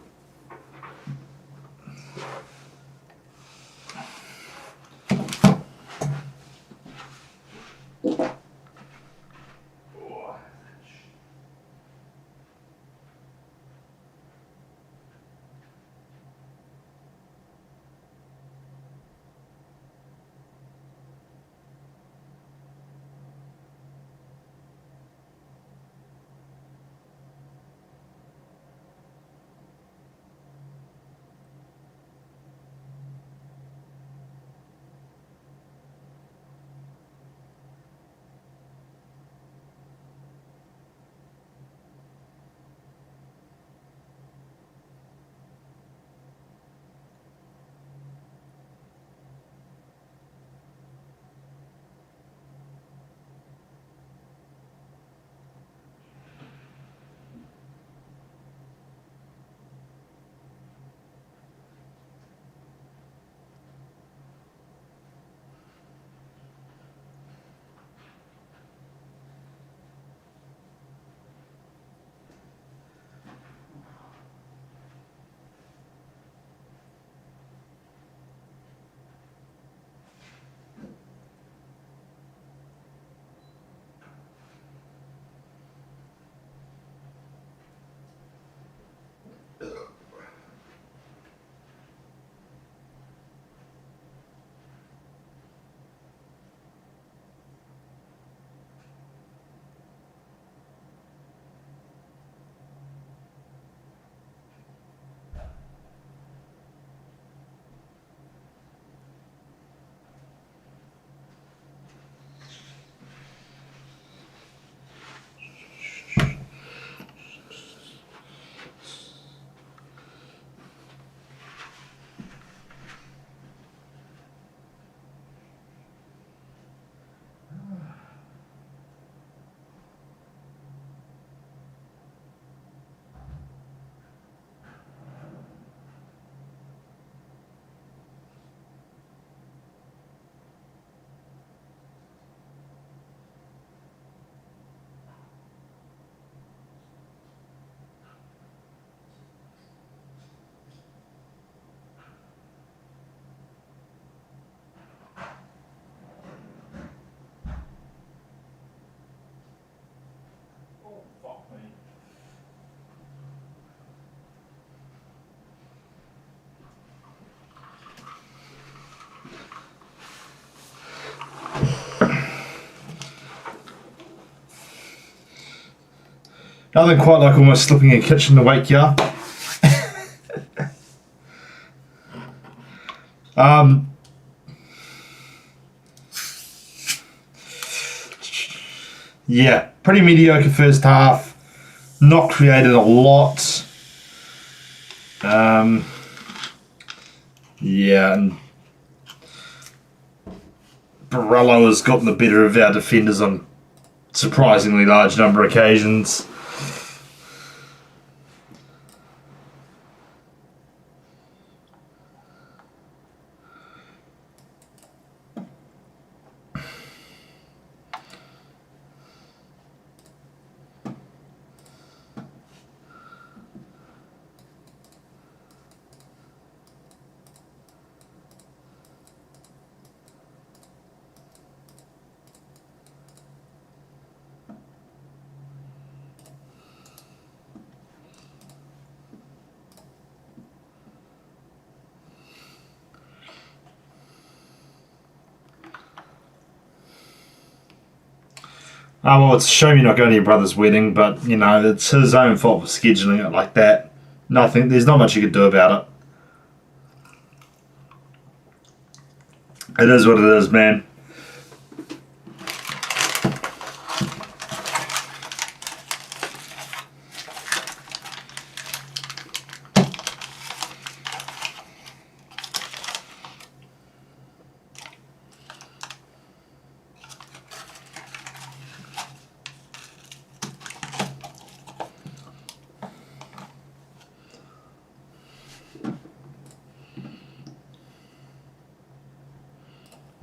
Nothing quite like almost slipping a kitchen to wake you up. Yeah, pretty mediocre first half. Not created a lot. Yeah, and Barello has gotten the better of our defenders on surprisingly large number of occasions. Oh, well, it's a shame you're not going to your brother's wedding, but, you know, it's his own fault for scheduling it like that. There's not much you could do about it. It is what it is, man.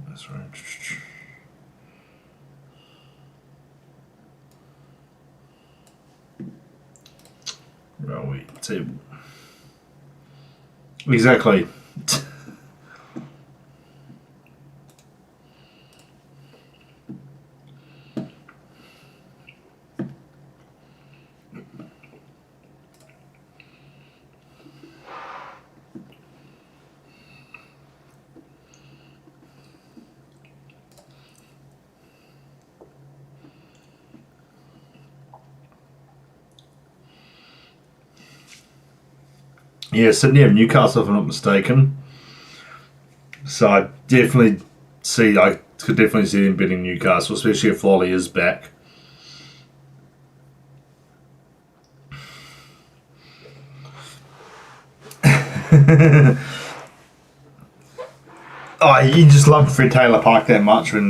That's right. Railway table. Exactly. Yeah, Sydney have Newcastle, if I'm not mistaken. So I could definitely see them beating Newcastle, especially if Lolly is back. Oh, you just love Fred Taylor Park that much for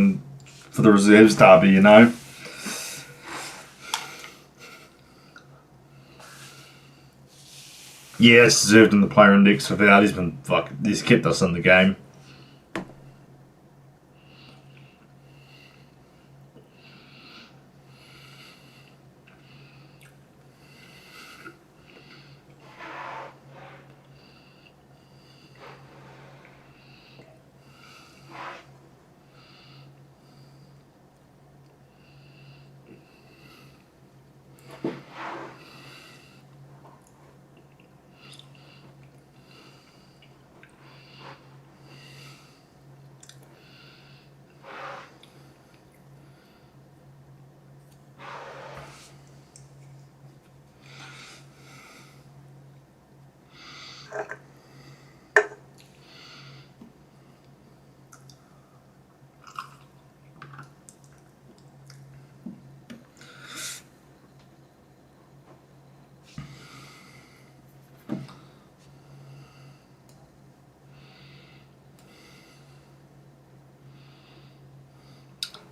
the reserves derby, you know. Yeah, it's deserved in the player index without. He's kept us in the game.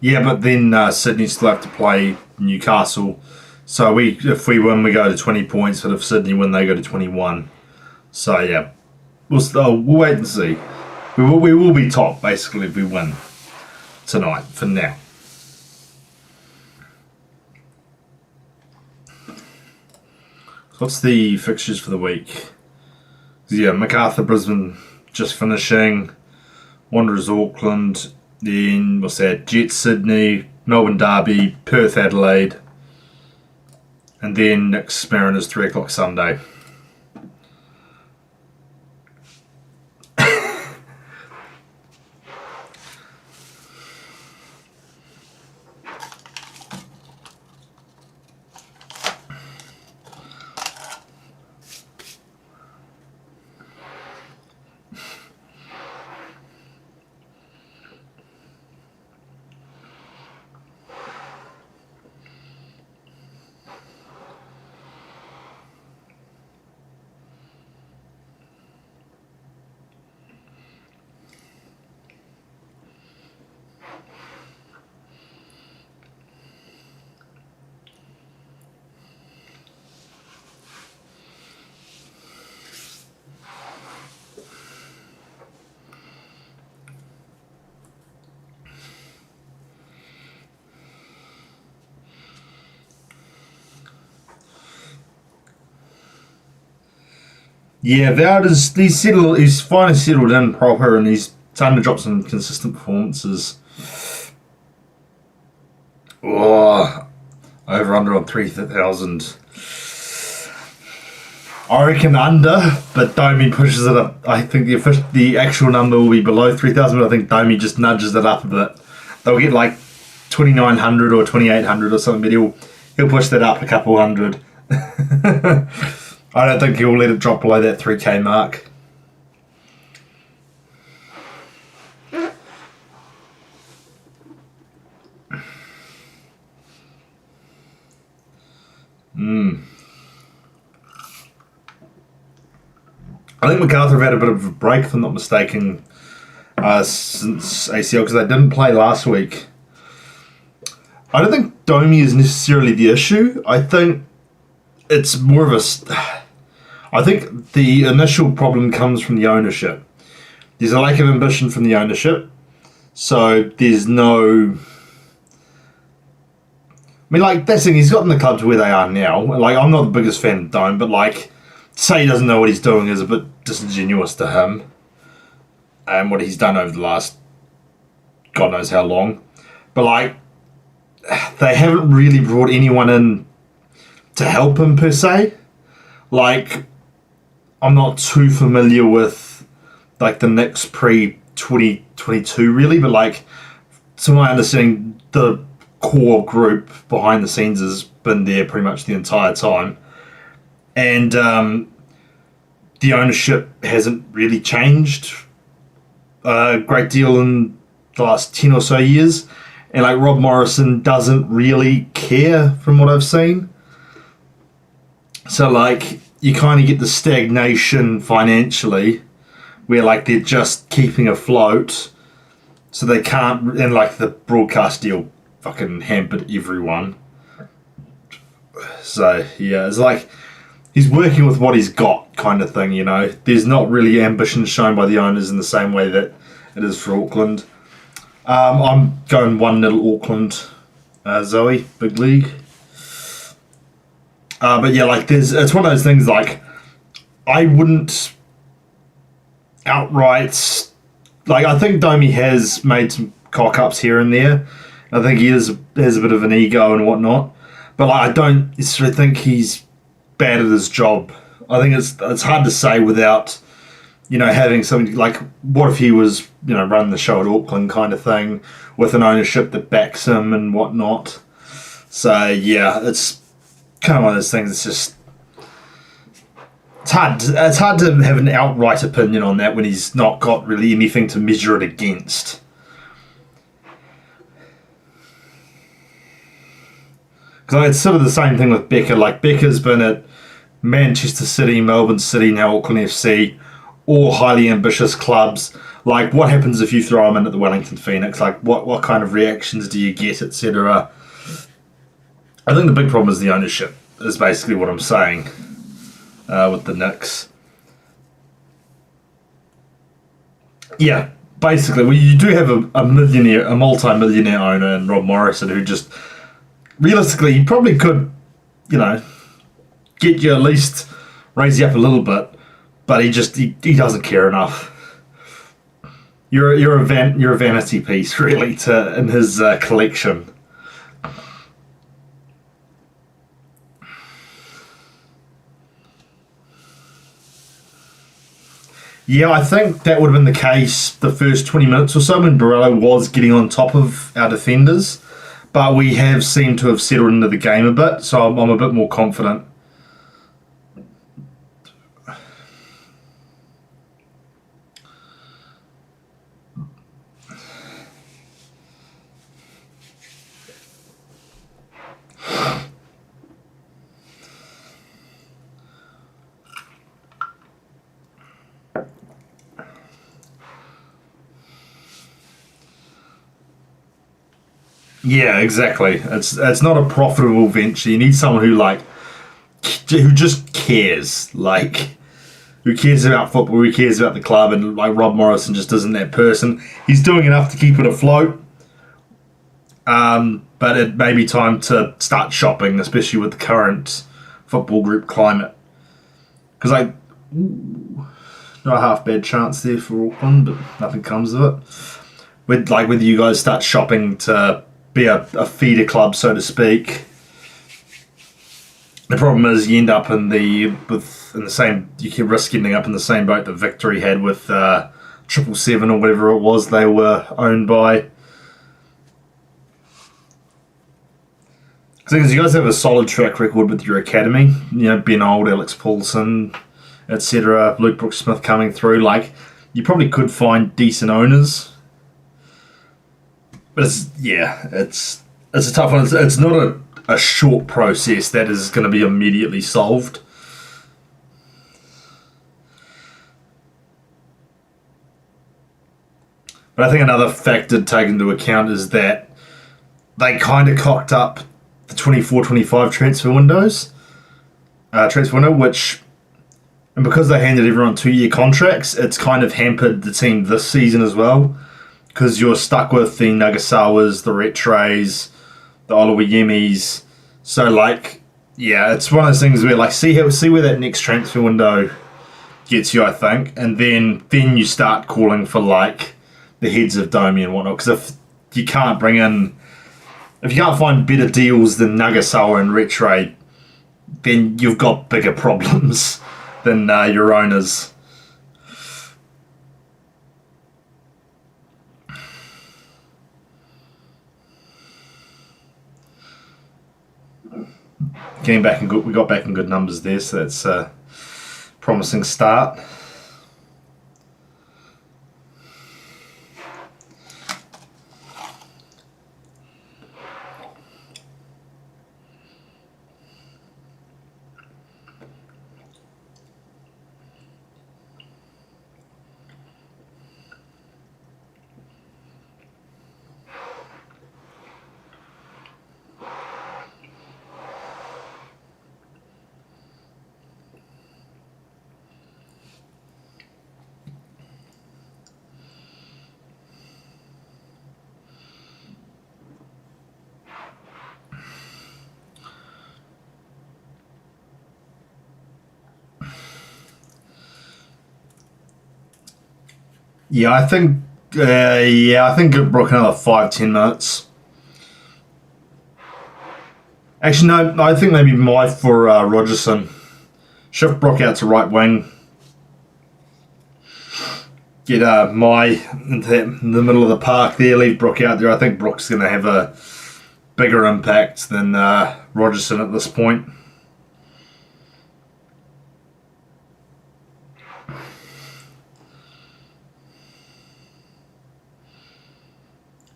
Yeah, but then Sydney still have to play Newcastle. So if we win, we go to 20 points. But if Sydney win, they go to 21. So yeah, we'll wait and see. We will be top basically if we win tonight. For now. What's the fixtures for the week? Yeah, MacArthur Brisbane just finishing. Wanderers Auckland. Then what's that? Jets Sydney, Melbourne Derby, Perth Adelaide, and then next Mariners 3 o'clock Sunday. Yeah, Vowd he's finally settled in proper, and he's starting to drop some consistent performances. Oh, over under on 3,000. I reckon under, but Domi pushes it up. I think the actual number will be below 3,000, but I think Domi just nudges it up a bit. They'll get like 2,900 or 2,800 or something, but he'll push that up a couple hundred. I don't think he'll let it drop below that 3K mark. I think MacArthur have had a bit of a break, if I'm not mistaken, since ACL, because they didn't play last week. I don't think Domi is necessarily the issue. I think it's more of I think the initial problem comes from the ownership. There's a lack of ambition from the ownership. So there's no... I mean, like, that's the thing, he's gotten the club to where they are now. Like, I'm not the biggest fan of Dome, but, like, to say he doesn't know what he's doing is a bit disingenuous to him. And what he's done over the last God knows how long. But, like, they haven't really brought anyone in to help him, per se. Like, I'm not too familiar with, like, the Knicks pre-2022, really. But, like, to my understanding, the core group behind the scenes has been there pretty much the entire time. And the ownership hasn't really changed a great deal in the last 10 or so years. And, like, Rob Morrison doesn't really care from what I've seen. So, like, you kind of get the stagnation financially where, like, they're just keeping afloat. So they can't, and, like, the broadcast deal fucking hampered everyone. So, yeah, it's like he's working with what he's got kind of thing, you know. There's not really ambition shown by the owners in the same way that it is for Auckland. I'm going 1-0 Auckland, Zoe, big league. But yeah, like it's one of those things, like, I wouldn't outright, like, I think Domi has made some cock-ups here and there. I think he has a bit of an ego and whatnot. But, like, I don't necessarily think he's bad at his job. I think it's hard to say without, you know, having something like, what if he was, you know, running the show at Auckland kind of thing with an ownership that backs him and whatnot. So, yeah, it's kind of one of those things. It's just, it's hard to have an outright opinion on that when he's not got really anything to measure it against. Because it's sort of the same thing with Becker. Like, Becker's been at Manchester City, Melbourne City, now Auckland FC, all highly ambitious clubs. Like, what happens if you throw him in at the Wellington Phoenix? Like, what kind of reactions do you get, etc.? I think the big problem is the ownership, is basically what I'm saying with the Knicks. Yeah, basically, well, you do have a multi-millionaire owner in Rob Morrison who just, realistically, he probably could, you know, get you at least, raise you up a little bit, but he doesn't care enough. You're a vanity piece, really, in his collection. Yeah, I think that would have been the case the first 20 minutes or so when Borrello was getting on top of our defenders. But we have seemed to have settled into the game a bit, so I'm a bit more confident. Yeah, exactly. It's not a profitable venture. You need someone who just cares, like who cares about football, who cares about the club, and like Rob Morrison just isn't that person. He's doing enough to keep it afloat, but it may be time to start shopping, especially with the current football group climate. Because not a half bad chance there for Auckland, but nothing comes of it. Whether you guys start shopping to be a feeder club, so to speak. The problem is you end up in the same. You can risk ending up in the same boat that Victory had with 777 or whatever it was they were owned by. Because you guys have a solid track record with your academy. You know, Ben Old, Alex Paulson, etc. Luke Brooks Smith coming through. Like, you probably could find decent owners. But it's a tough one. It's not a short process that is going to be immediately solved. But I think another factor to take into account is that they kind of cocked up the 24-25 transfer window, which, and because they handed everyone 2-year contracts, it's kind of hampered the team this season as well, because you're stuck with the Nagasawas, the Retrays, the Oluwayemis. So it's one of those things where see where that next transfer window gets you, I think, and then you start calling for the heads of Domi and whatnot. Because if you can't find better deals than Nagasawa and Retray, then you've got bigger problems than your owners. We got back in good numbers there, so that's a promising start. I think it broke another 5-10 minutes. Actually, no, I think maybe my for Rogerson. Shift Brock out to right wing. Get my into the middle of the park there. Leave Brook out there. I think Brook's going to have a bigger impact than Rogerson at this point.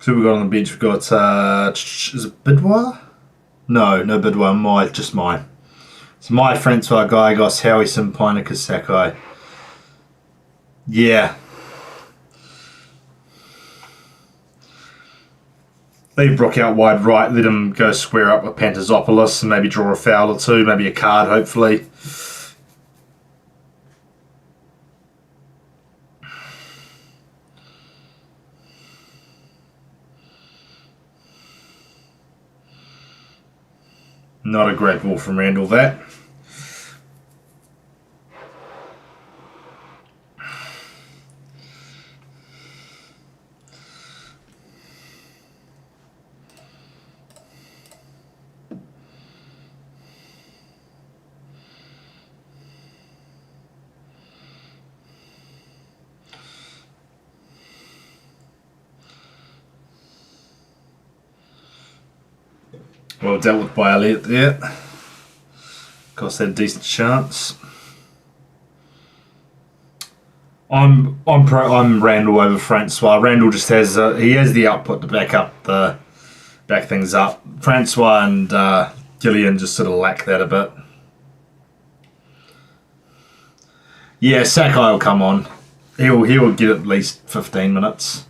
So we've got on the bench. We've got is it Bidwa? No Bidwa. Just mine. It's my Francois Guygos, Howie Simpina, Sakai. Yeah. Leave Brook out wide right, let him go square up with Pantazopoulos and maybe draw a foul or two, maybe a card hopefully. Not a great ball from Randall, that. Well dealt with by Elliot there. Cost had a decent chance. I'm Randall over Francois. Randall just has the output to back things up. Francois and Gillian just sort of lack that a bit. Yeah, Sakai will come on. He'll get at least 15 minutes.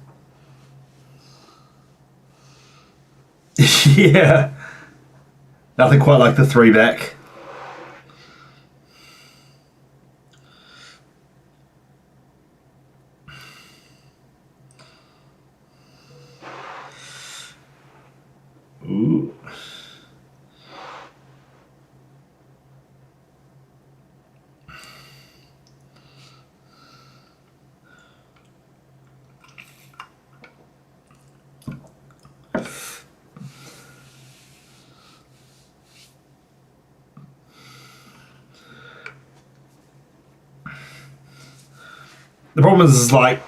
Yeah, nothing quite like the three back. Ooh. The problem is like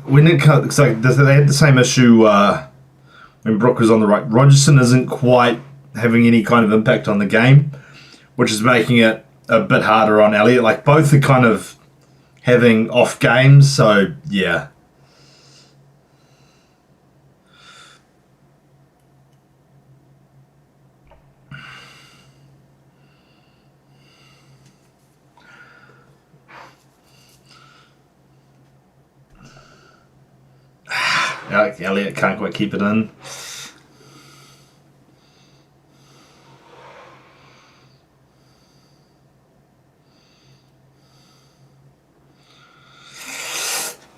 when it comes, like they had the same issue when Brook was on the right. Rogerson isn't quite having any kind of impact on the game, which is making it a bit harder on Elliot. Like both are kind of having off games, so yeah. Elliot can't quite keep it in.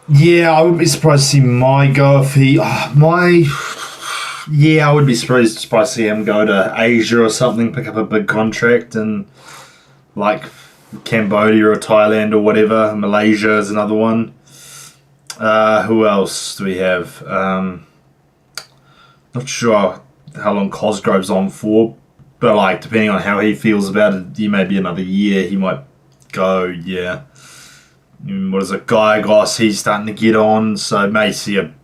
Yeah, I would be surprised to see my go if he my. Yeah, I would be surprised to see him go to Asia or something, pick up a big contract in like Cambodia or Thailand or whatever. Malaysia is another one. Who else do we have? Not sure how long Cosgrove's on for, but like depending on how he feels about it, he may be another year. He might go. Yeah. What is it? Guy Goss? He's starting to get on, so may see a.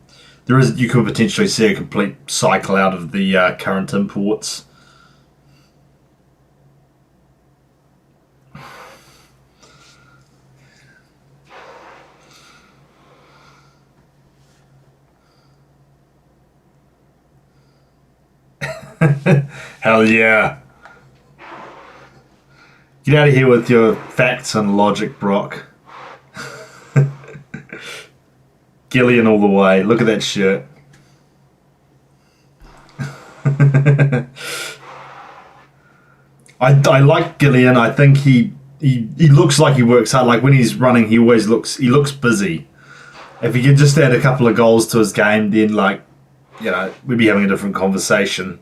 There is. You could potentially see a complete cycle out of the current imports. Hell yeah. Get out of here with your facts and logic, Brock. Gillian all the way. Look at that shirt. I like Gillian. I think he looks like he works hard. Like when he's running, he looks busy. If he could just add a couple of goals to his game, then like we'd be having a different conversation.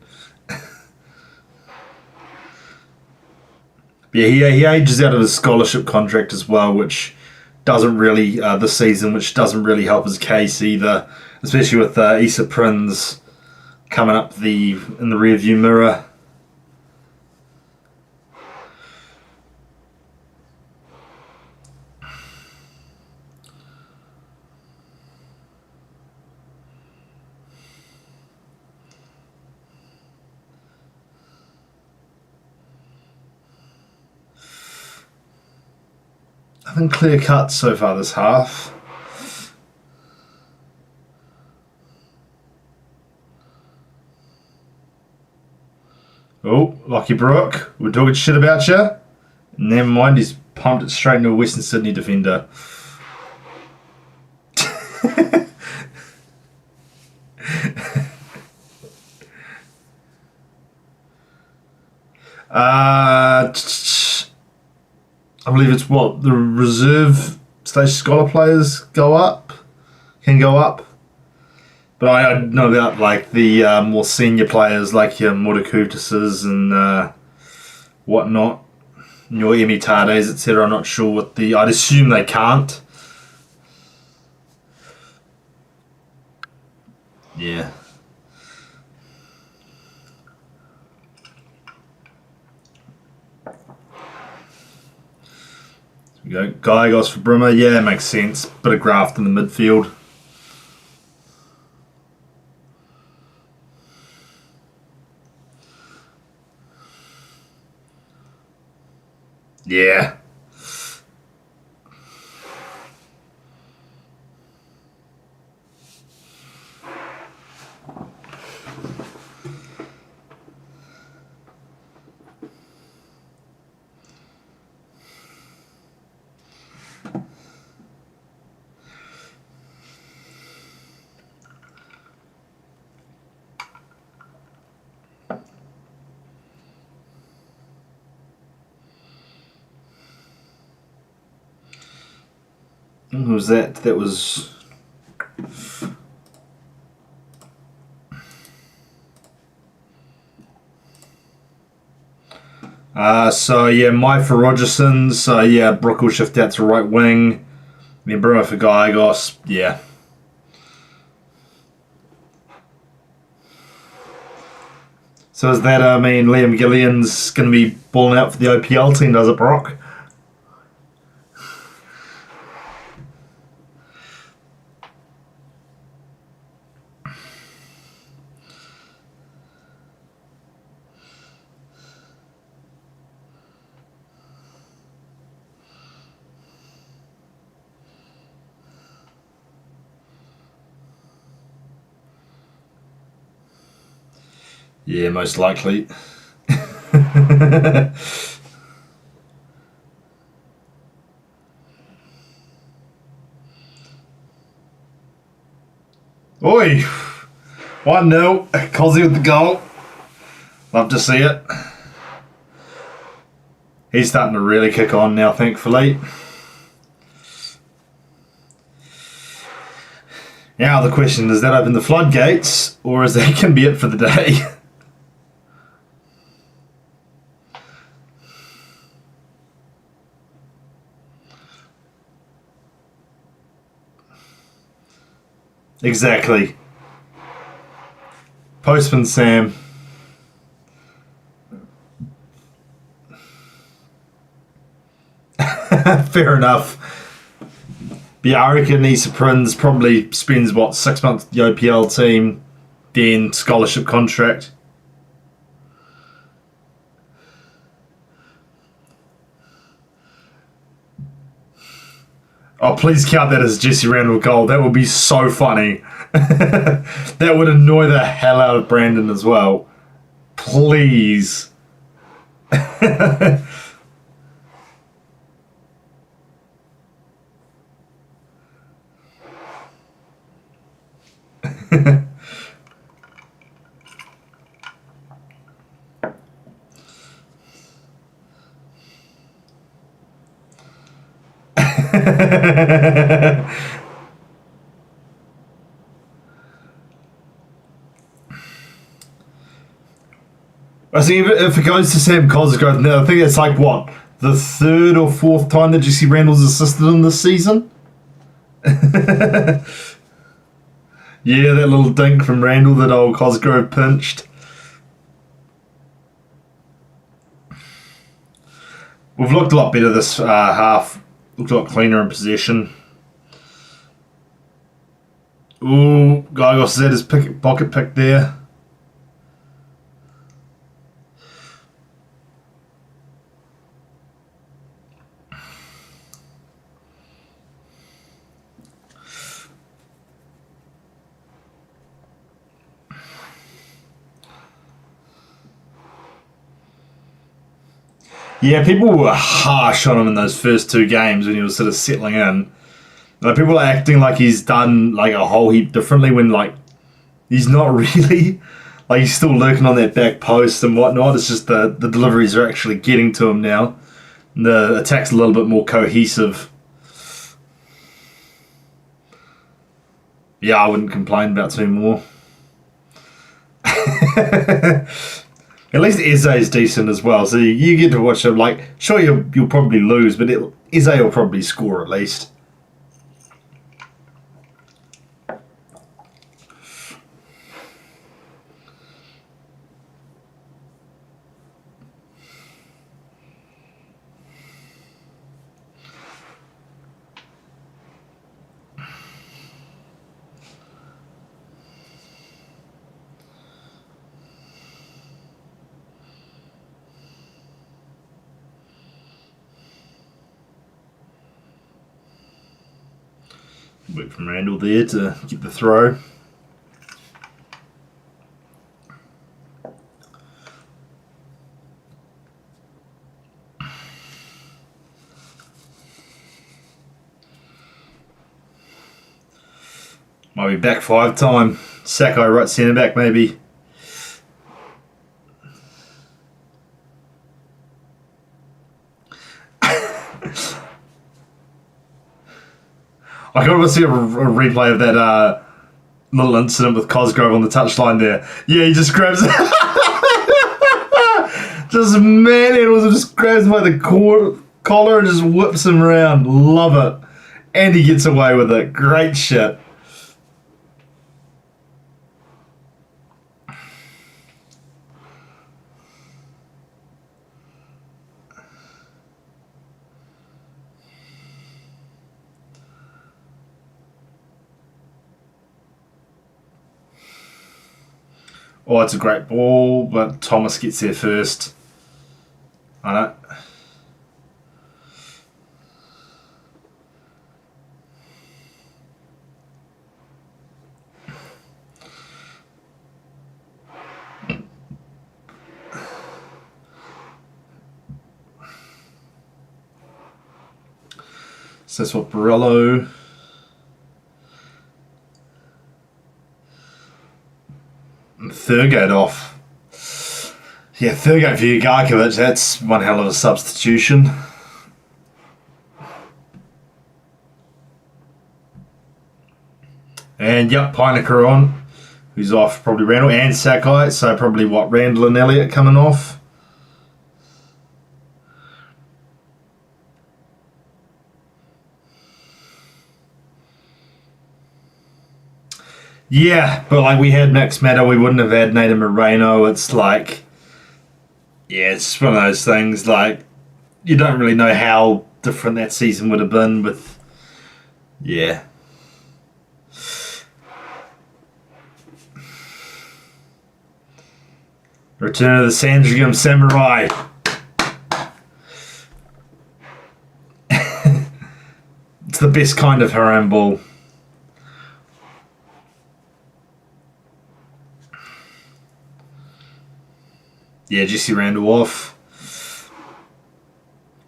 Yeah, he ages out of his scholarship contract as well, which doesn't really this season, which doesn't really help his case either, especially with Issa Prinz coming up in the rearview mirror. Nothing clear cut so far this half. Oh, Lockie Brook, we're talking shit about you. Never mind, he's pumped it straight into a Western Sydney defender. I believe it's what the reserve stage scholar players can go up. But I know about like the more senior players like your Mordekutises and whatnot, your Emitades, etc. I'm not sure I'd assume they can't. Yeah. We go Gallegos for Brimmer. Yeah, makes sense. Bit of graft in the midfield. Yeah. Who was that? That was. So yeah, Mai for Rogerson. So yeah, Brook will shift out to right wing. Then Bruno for Gallegos. Yeah. So is that, Liam Gillian's going to be balling out for the OPL team, does it, Brock? Yeah, most likely. Oi! 1-0. Cozzy with the goal. Love to see it. He's starting to really kick on now, thankfully. Now the question, does that open the floodgates, or is that going to be it for the day? Exactly. Postman Sam. Fair enough. But yeah, I reckon Issa Prinz probably spends, 6 months with the OPL team, then scholarship contract. Oh, please count that as Jesse Randall goal. That would be so funny. That would annoy the hell out of Brandon as well. Please. I think if it goes to Sam Cosgrove now, I think it's like what, the third or fourth time that Jesse Randall's assisted him this season? Yeah, that little dink from Randall that old Cosgrove pinched. We've looked a lot better this half. Looked a lot cleaner in possession. Ooh, Gygos had his pocket pick there. Yeah, people were harsh on him in those first two games when he was sort of settling in. Like, people are acting like he's done like a whole heap differently when like he's not really. Like, he's still lurking on that back post and whatnot. It's just the deliveries are actually getting to him now. And the attack's a little bit more cohesive. Yeah, I wouldn't complain about two more. At least Eze's decent as well, so you get to watch him. Like, sure, you'll probably lose, but Eze will probably score at least. Wait from Randall there to get the throw. Might be back 5 time. Sacco right centre back maybe. I got to see a replay of that little incident with Cosgrove on the touchline there. Yeah, he just grabs it. Just manhandles him, just grabs him by the collar and just whips him around. Love it. And he gets away with it. Great shit. Oh, it's a great ball, but Thomas gets there first. I know. So that's what Borello. Thurgate off. Yeah, Thurgate for Ugarkovic, that's one hell of a substitution. And yep, Pinecker on, who's off, probably Randall and Sakai, so probably what, Randall and Elliott coming off. Yeah, but like we had Max Matter, we wouldn't have had Nathan Moreno. It's like, yeah, it's one of those things. Like, you don't really know how different that season would have been with, yeah. Return of the Sandringham Samurai. It's the best kind of haram ball. Yeah, Jesse Randall off.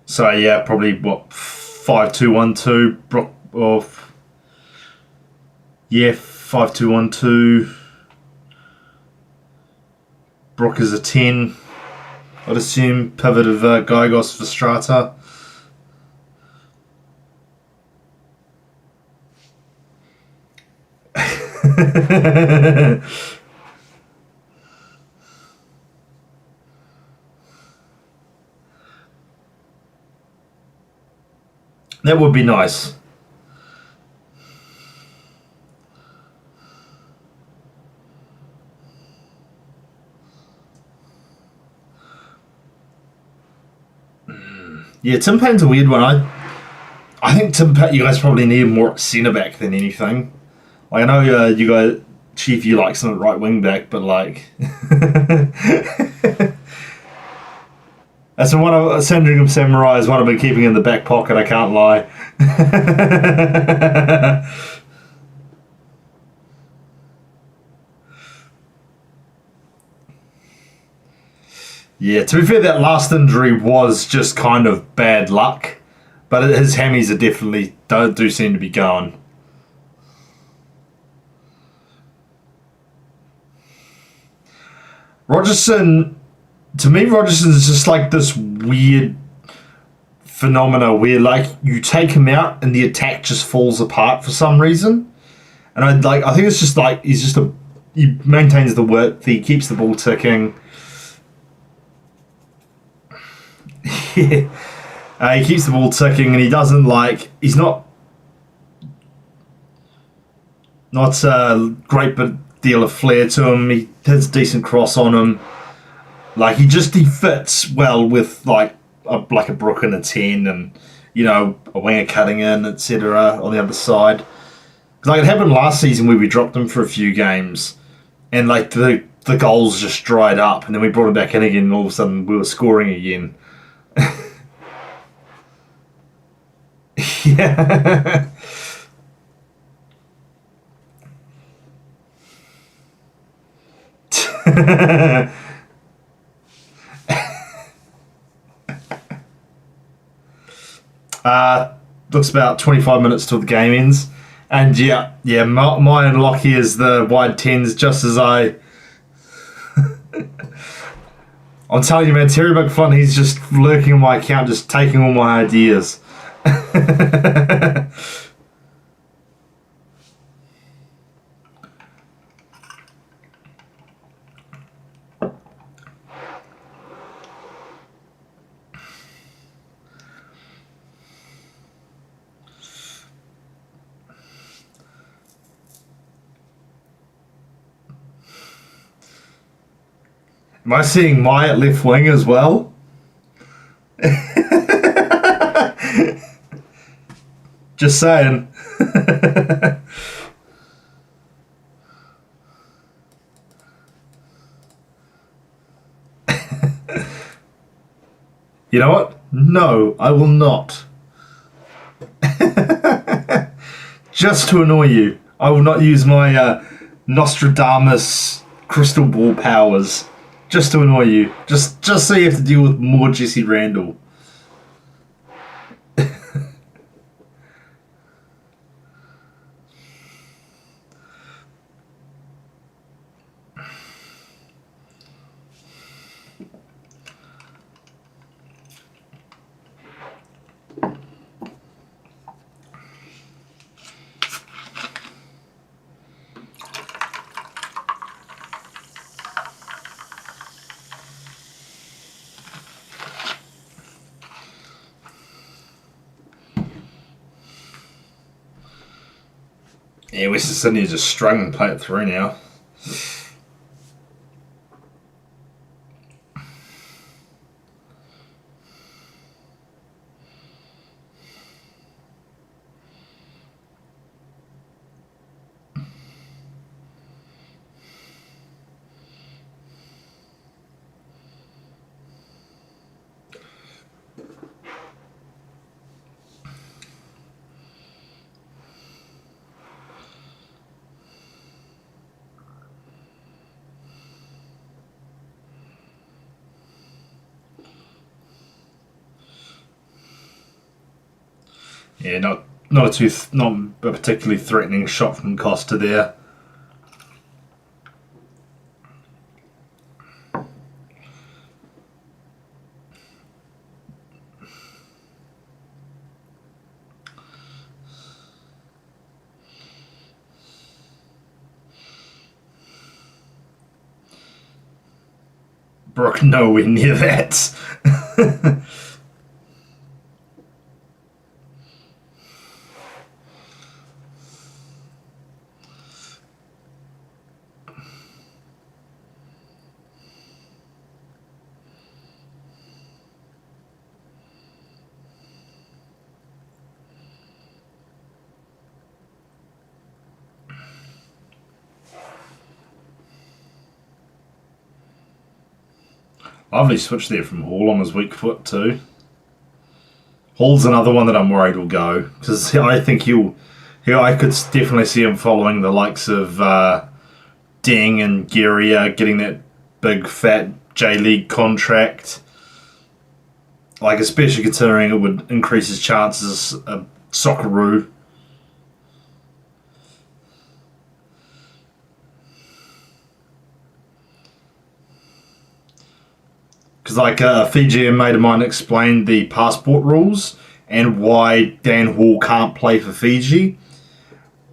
So yeah, probably what 5-2-1-2. Brock off. Yeah, 5-2-1-2. Brock is a 10. I'd assume pivot of Gygos for Strata. That would be nice. Yeah, Tim Payne's a weird one. I think Tim Payne, you guys probably need more centre back than anything. Like, I know you guys, Chief, you like some right wing back, but like, that's one of Sandringham Samurai is one I've been keeping in the back pocket. I can't lie. Yeah, to be fair, that last injury was just kind of bad luck, but his hammies are definitely do seem to be going. Rogerson, to me, Rogerson is just like this weird phenomena where like you take him out and the attack just falls apart for some reason, and I think it's just like he maintains the width, he keeps the ball ticking. Yeah. He keeps the ball ticking, and he doesn't like. He's not a great deal of flair to him. He has a decent cross on him. Like he fits well with like a Brook and a 10, and a winger cutting in, etc. on the other side. Like it happened last season where we dropped him for a few games, and like the goals just dried up, and then we brought him back in again, and all of a sudden we were scoring again. Yeah. Looks about 25 minutes till the game ends, and yeah, my unlock here is the wide 10s, just as I'm telling you, man, Terry McFlynn, he's just lurking in my account, just taking all my ideas. Am I seeing my at left wing as well? Just saying. You know what? No, I will not. Just to annoy you, I will not use my Nostradamus crystal ball powers. Just to annoy you. Just so you have to deal with more Jesse Randall. Yeah, Western Sydney is just struggling to play it through now. Yeah, not a particularly threatening shot from Costa there. Brook nowhere near that. Lovely switch there from Hall on his weak foot too. Hall's another one that I'm worried will go because I think I could definitely see him following the likes of Deng and Geria getting that big fat J League contract. Like especially considering it would increase his chances of Socceroo. Because like a Fijian mate of mine explained the passport rules and why Dan Hall can't play for Fiji.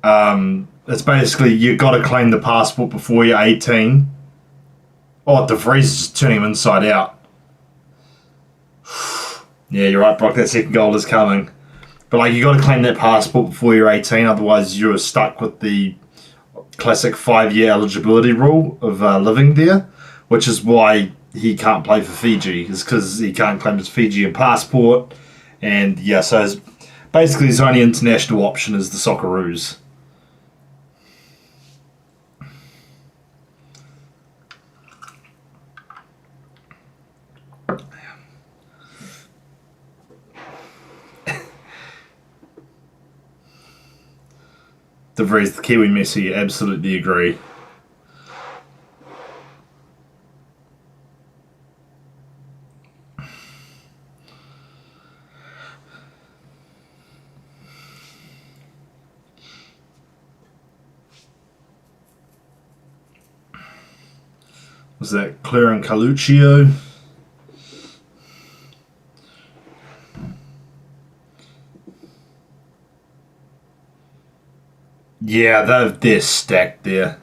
It's basically you've got to claim the passport before you're 18. Oh, De Vries is just turning him inside out. Yeah, you're right, Brock. That second goal is coming. But like you got to claim that passport before you're 18, otherwise you're stuck with the classic 5-year eligibility rule of living there, which is why he can't play for Fiji, is because he can't claim his Fijian passport. And yeah, so basically his only international option is the Socceroos. De Vries, the Kiwi Messi, absolutely agree. Was that Claire and Caluccio? Yeah, they're stacked there.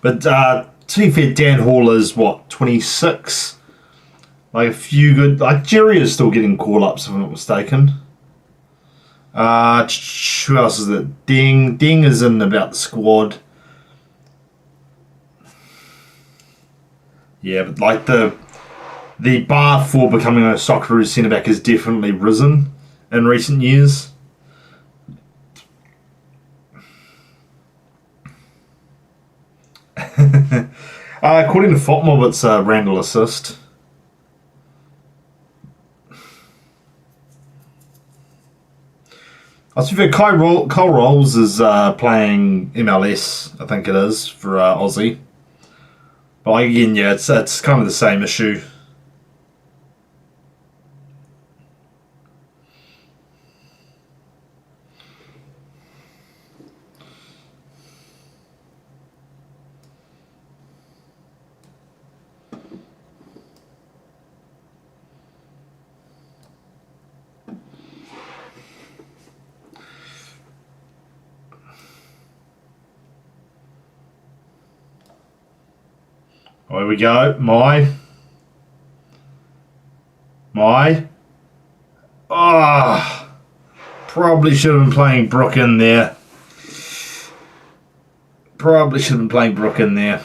But to be fair, Dan Hall is what, 26? Like a few good. Like Jerry is still getting call ups, if I'm not mistaken. Who else is it? Deng is in about the squad. Yeah, but like the bar for becoming a Socceroos centre back has definitely risen in recent years. According to FotMob, it's a Randall assist. I was fair, Cole Rolls is playing MLS, I think it is, for Aussie. But again, yeah, it's kind of the same issue. Here we go. My. Oh, probably should have been playing Brook in there. Probably should have been playing Brook in there.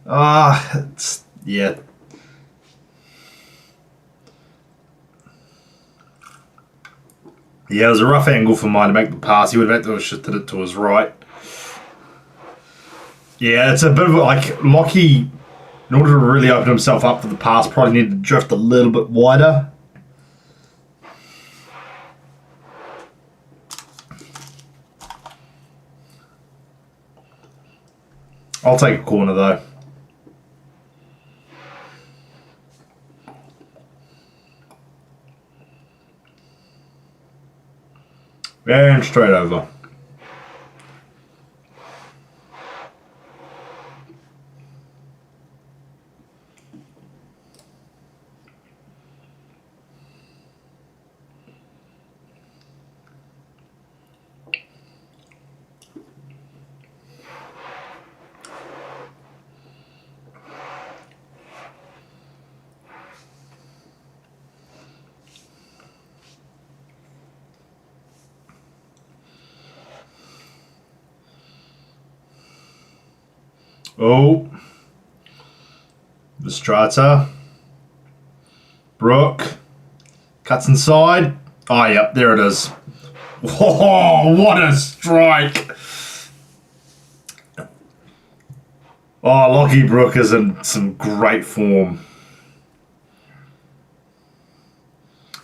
It's, yeah. Yeah, it was a rough angle for mine to make the pass. He would have had to have shifted it to his right. Yeah, it's a bit of like Lockie, in order to really open himself up for the pass, probably needed to drift a little bit wider. I'll take a corner though. And straight over. Oh. Strata. Brook. Cuts inside. Oh, yep, there it is. Whoa, what a strike. Oh, Lockie Brook is in some great form.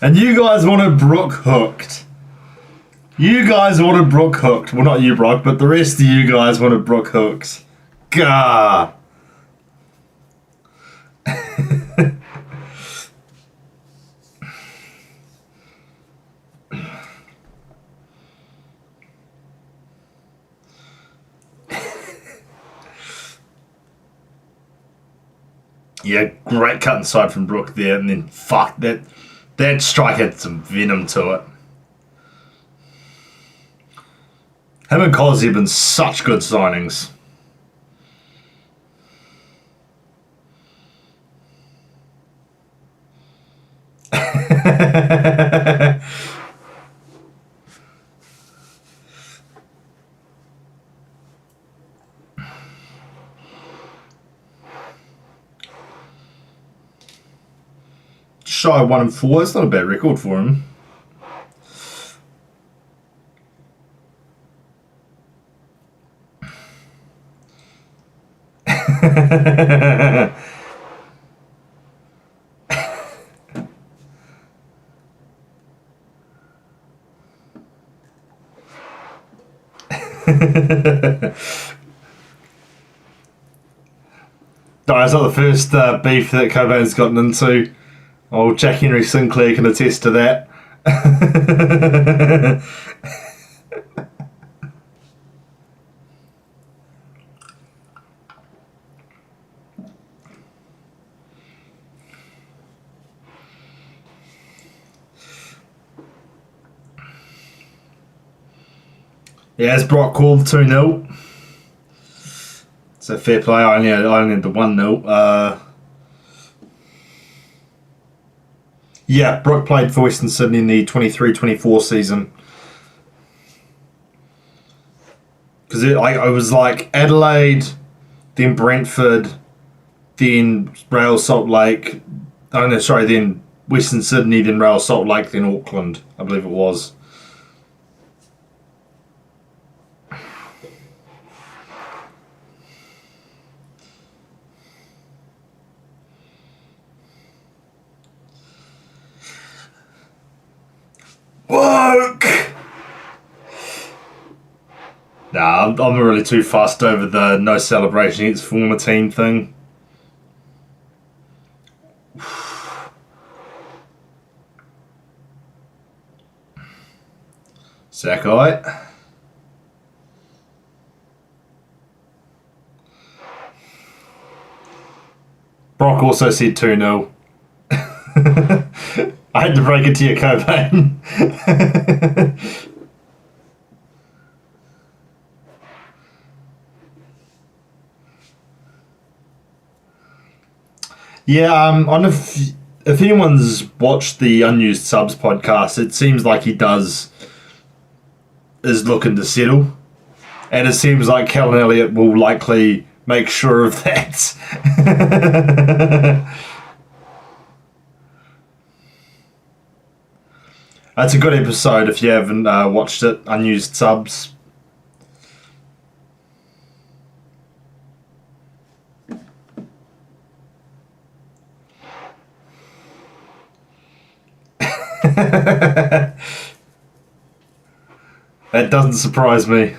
And you guys wanted Brook hooked. You guys wanted Brook hooked. Well, not you, Brook, but the rest of you guys wanted Brook hooked. Gah. Yeah, great cut inside from Brook there, and then fuck that strike had some venom to it. Him and Cozzy have been such good signings. Shy 1-4. It's not a bad record for him. No, it's not the first beef that Cobain's gotten into. Old Jack Henry Sinclair can attest to that. Yeah, it's Brock called 2-0. So fair play. I only had the 1-0. Yeah, Brook played for Western Sydney in the 23-24 season. Because I was like Adelaide, then Brentford, then Rail Salt Lake. Oh no, sorry, then Western Sydney, then Rail Salt Lake, then Auckland, I believe it was. Woke! Nah, I'm not really too fussed over the no celebration against former team thing. Sakai. Brock also said 2-0. I had to break it to you, Cobain. Yeah, on if anyone's watched the Unused Subs podcast, it seems like he is looking to settle, and it seems like Callum Elliott will likely make sure of that. That's a good episode if you haven't watched it. Unused Subs. That doesn't surprise me.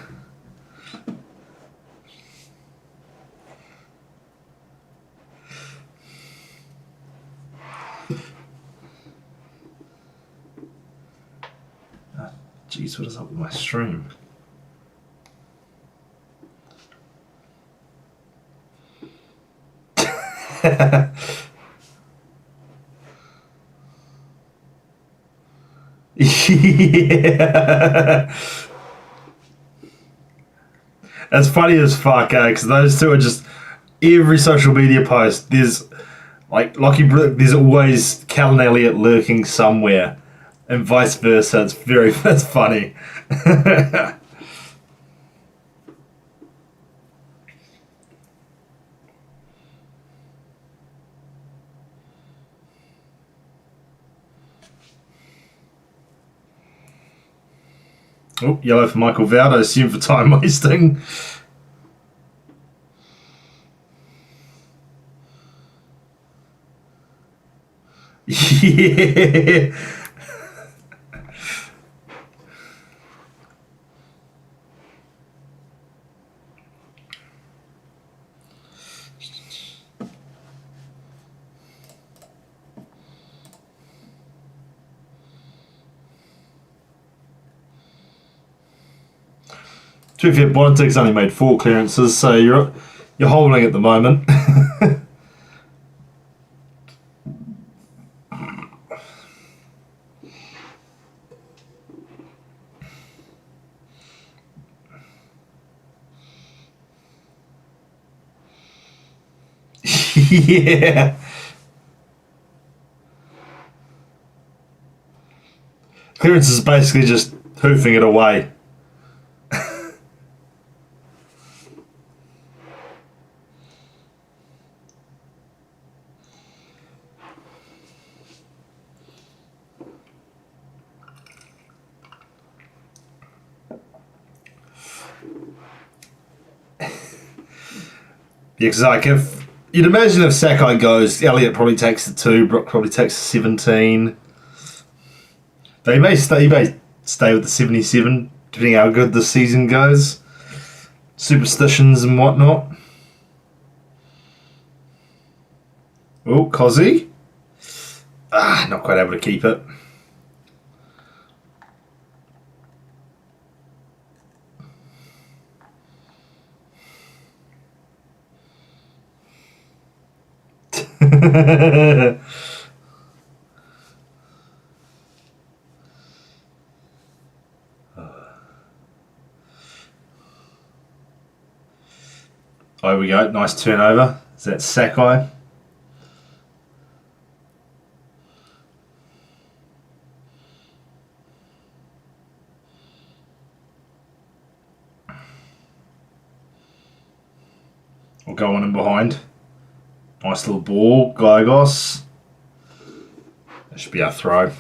Jeez, what is up with my stream? Yeah. That's funny as fuck, because those two are just every social media post. There's like Lockie. There's always Callum Elliott lurking somewhere, and vice versa. That's funny. Oh, yellow for Michael Vowd, I assume for time wasting. Yeah. To be fair, Bonnetek's only made 4 clearances, so you're holding at the moment. Yeah. Clearance is basically just hoofing it away. Yeah, because like if you'd imagine if Sakai goes, Elliott probably takes the 2, Brook probably takes the 17. They may stay with the 77, depending how good the season goes. Superstitions and whatnot. Oh, Cozzy. Not quite able to keep it. There we go. Nice turnover. Is that Sakai? Or going in behind. Nice little ball, Gygos. That should be our throw.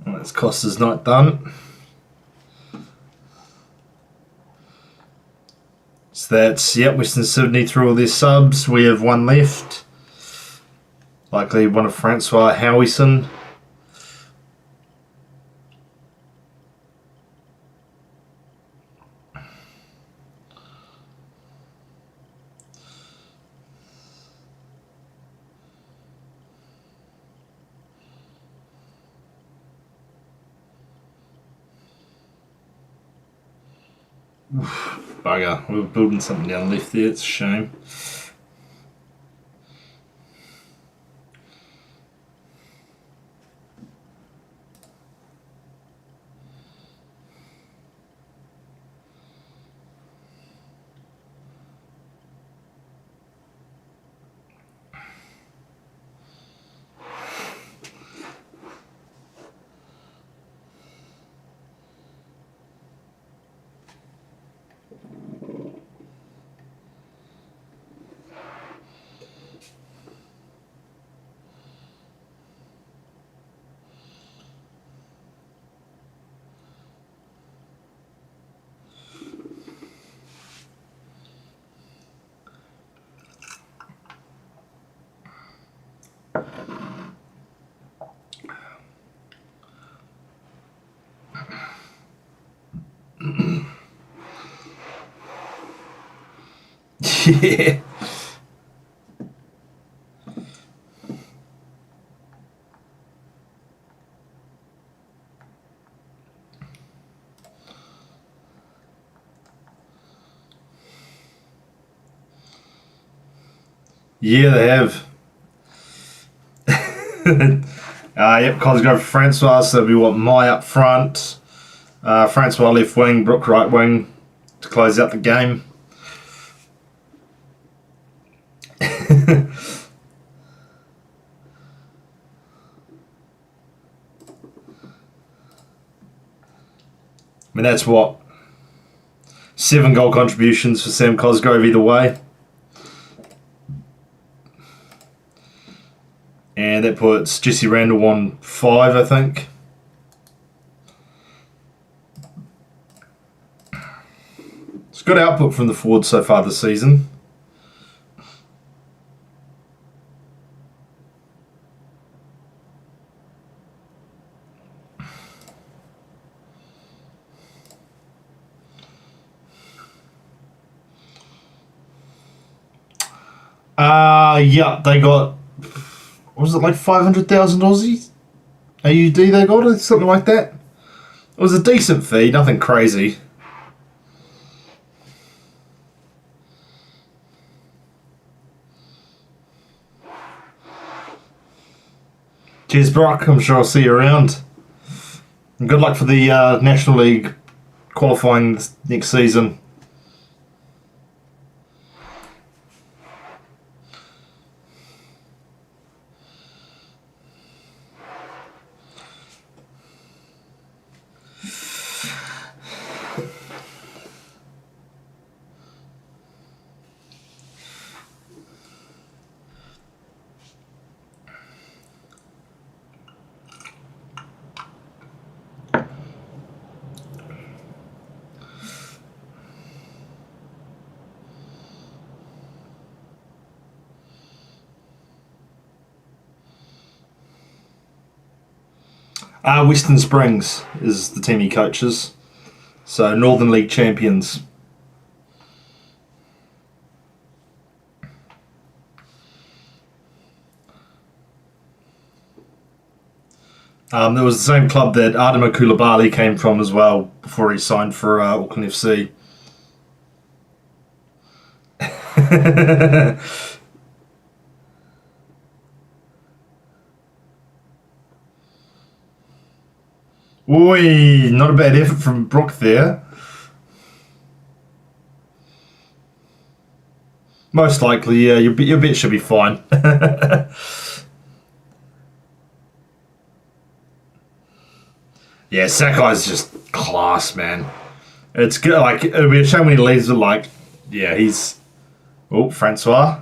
That's Costa's not done. So that's, yep, Western Sydney through all their subs. We have one left. Likely one of Francois Howison. Bugger, we were building something down left there, it's a shame. Yeah. Yeah, they have. Yep, Cosgrove for Francois, so we want Mai up front. Francois left wing, Brook right wing to close out the game. I mean, that's what? 7 goal contributions for Sam Cosgrove either way. And that puts Jesse Randall on 5, I think. It's good output from the forwards so far this season. Yeah, they got, what was it, like 500,000 Aussie AUD they got, or something like that. It was a decent fee, nothing crazy. Cheers, Brock. I'm sure I'll see you around. And good luck for the National League qualifying next season. Western Springs is the team he coaches. So, Northern League champions. There was the same club that Adama Koulibaly came from as well before he signed for Auckland FC. Oi, not a bad effort from Brook there. Most likely, yeah. Your bet should be fine. Yeah, Sakai's just class, man. It's good. Like it'll be a shame when he leaves. It like, yeah, he's. Oh, Francois.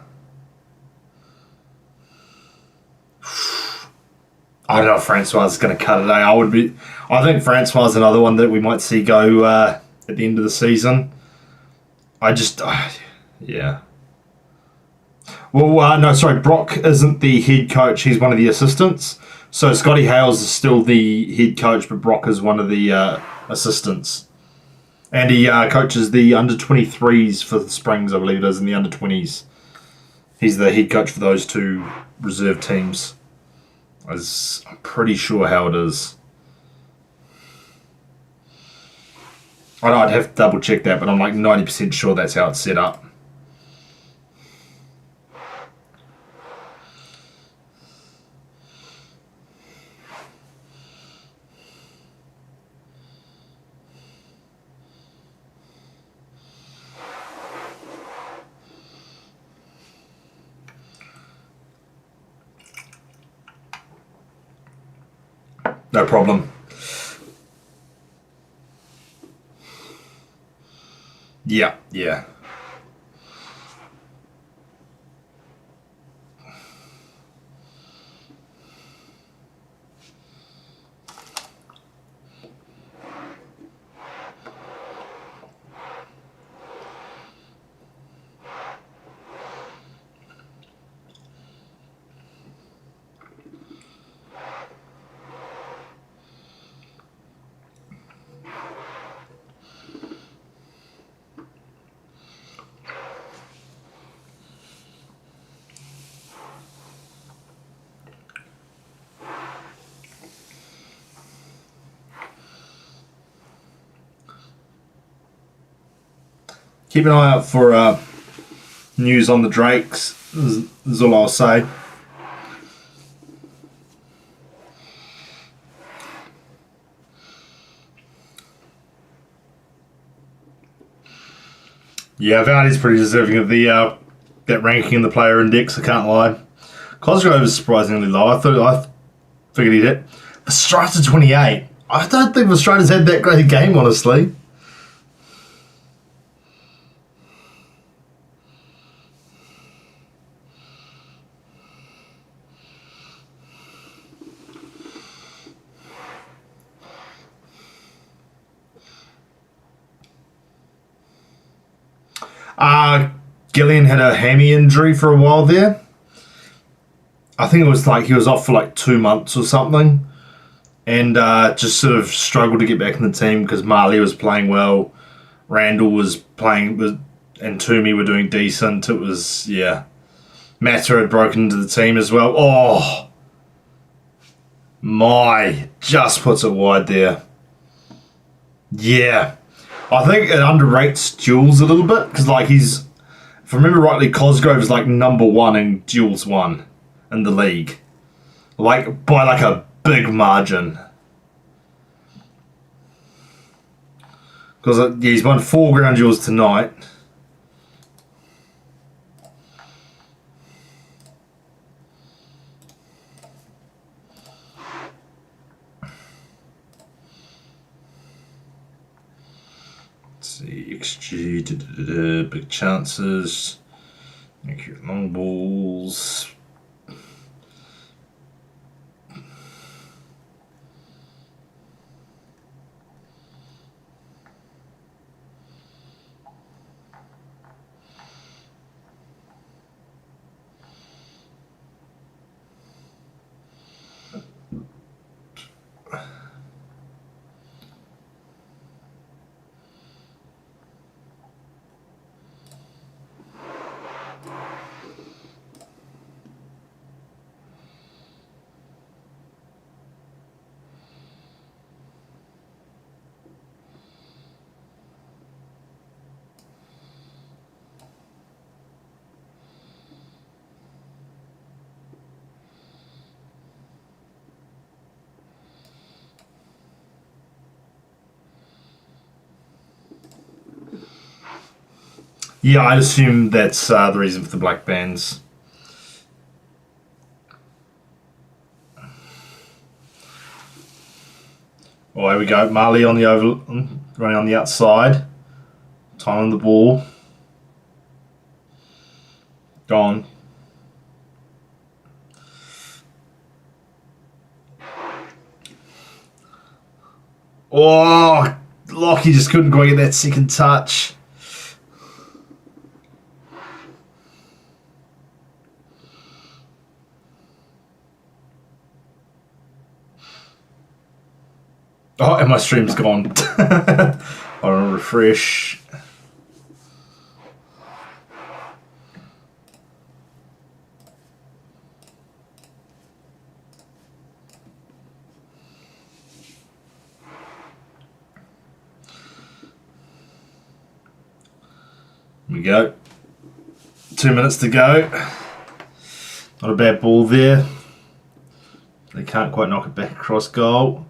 I don't know if Francois is going to cut it. I would be. I think Francois is another one that we might see go at the end of the season. I just, yeah. Well, no, sorry. Brock isn't the head coach. He's one of the assistants. So Scotty Hales is still the head coach, but Brock is one of the assistants. And he coaches the under-23s for the Springs, I believe it is, and the under-20s. He's the head coach for those two reserve teams. I'm pretty sure how it is. I'd have to double check that, but I'm like 90% sure that's how it's set up. No problem. Yeah, yeah. Keep an eye out for news on the Drakes, is all I'll say. Yeah, Vardy's pretty deserving of the that ranking in the player index, I can't lie. Cosgrove is surprisingly low. I figured he'd hit. Strata 28. I don't think Strata's had that great a game, honestly. Gillian had a hammy injury for a while there. I think it was like he was off for like 2 months or something, and just sort of struggled to get back in the team because Marley was playing well, Randall was playing, and Toomey were doing decent. It was, yeah. Mata had broken into the team as well. Oh, my, just puts it wide there. Yeah. I think it underrates Jules a little bit because, like, if I remember rightly, Cosgrove is like number one and Jules one in the league, like by like a big margin. Because he's won 4 ground duels tonight. Let's see, XG, big chances, accurate long balls. Yeah, I'd assume that's the reason for the black bands. Oh, here we go. Marley on the running on the outside. Time on the ball. Gone. Oh, Lockie just couldn't quite get that second touch. Oh, and my stream's gone. I want to refresh. Here we go. 2 minutes to go. Not a bad ball there. They can't quite knock it back across goal.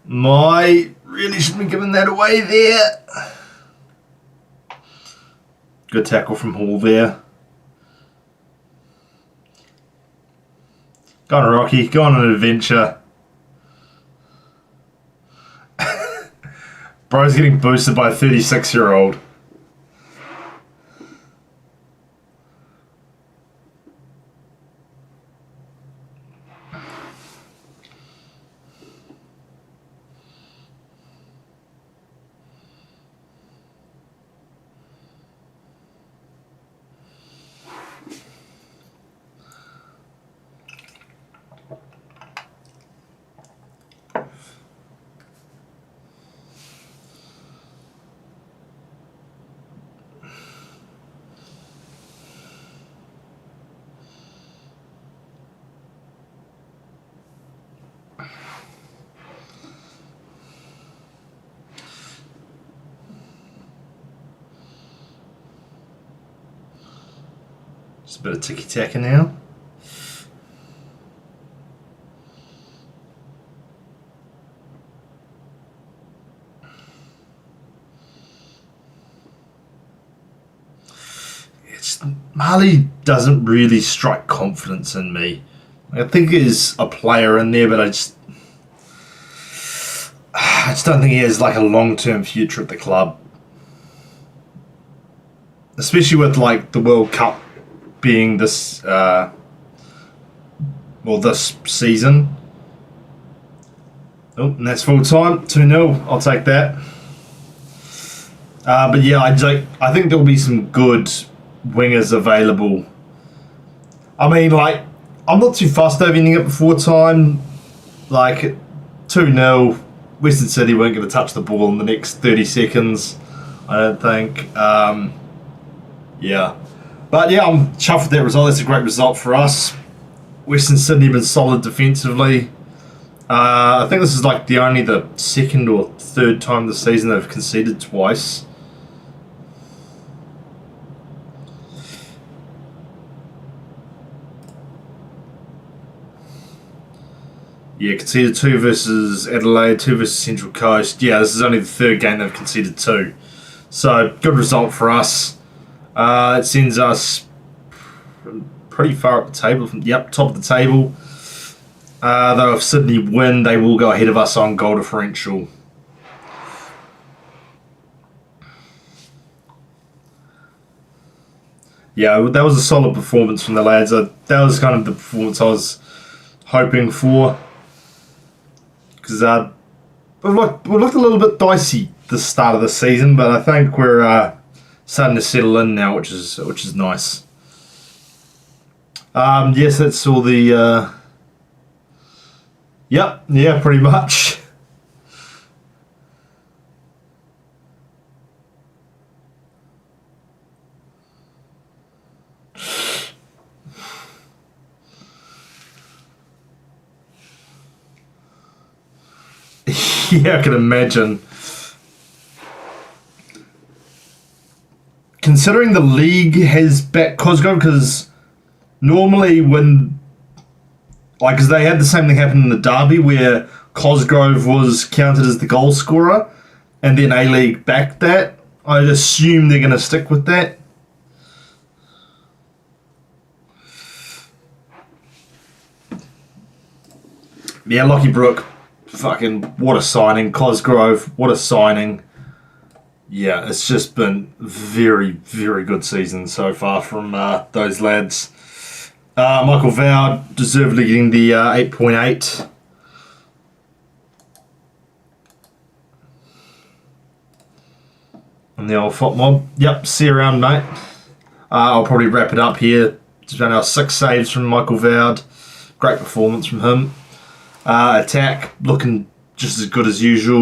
Really shouldn't be giving that away there. Good tackle from Hall there. Go on, Rocky. Go on an adventure. Bro's getting boosted by a 36-year-old. Just a bit of ticky-taka now. Marley doesn't really strike confidence in me. I think there's a player in there, but I just don't think he has like a long-term future at the club. Especially with like the World Cup being this this season. Oh, and that's full time. 2-0. I'll take that. But yeah, I think there'll be some good wingers available. I mean, like, I'm not too fussed over ending it before time. Like, 2-0. Western City weren't going to touch the ball in the next 30 seconds, I don't think. Yeah. But yeah, I'm chuffed with that result. That's a great result for us. Western Sydney have been solid defensively. I think this is like the second or third time this season they've conceded twice. Yeah, conceded 2 versus Adelaide, 2 versus Central Coast. Yeah, this is only the third game they've conceded 2. So, good result for us. It sends us pretty far up the table. Top of the table. Though if Sydney win, they will go ahead of us on goal differential. Yeah, that was a solid performance from the lads. That was kind of the performance I was hoping for. Because we've looked a little bit dicey the start of the season, but I think we're starting to settle in now, which is nice. Yes, that's all the. Yep, yeah, pretty much. Yeah, I can imagine. Considering the league has backed Cosgrove, because normally because they had the same thing happen in the derby where Cosgrove was counted as the goal scorer, and then A-League backed that. I'd assume they're going to stick with that. Yeah, Lockie Brook, fucking what a signing. Cosgrove, what a signing. Yeah, it's just been very, very good season so far from those lads. Michael Vowd deservedly getting the 8.8. And the old FOT mob. Yep, see you around, mate. I'll probably wrap it up here. Just about our 6 saves from Michael Vowd. Great performance from him. Attack looking just as good as usual.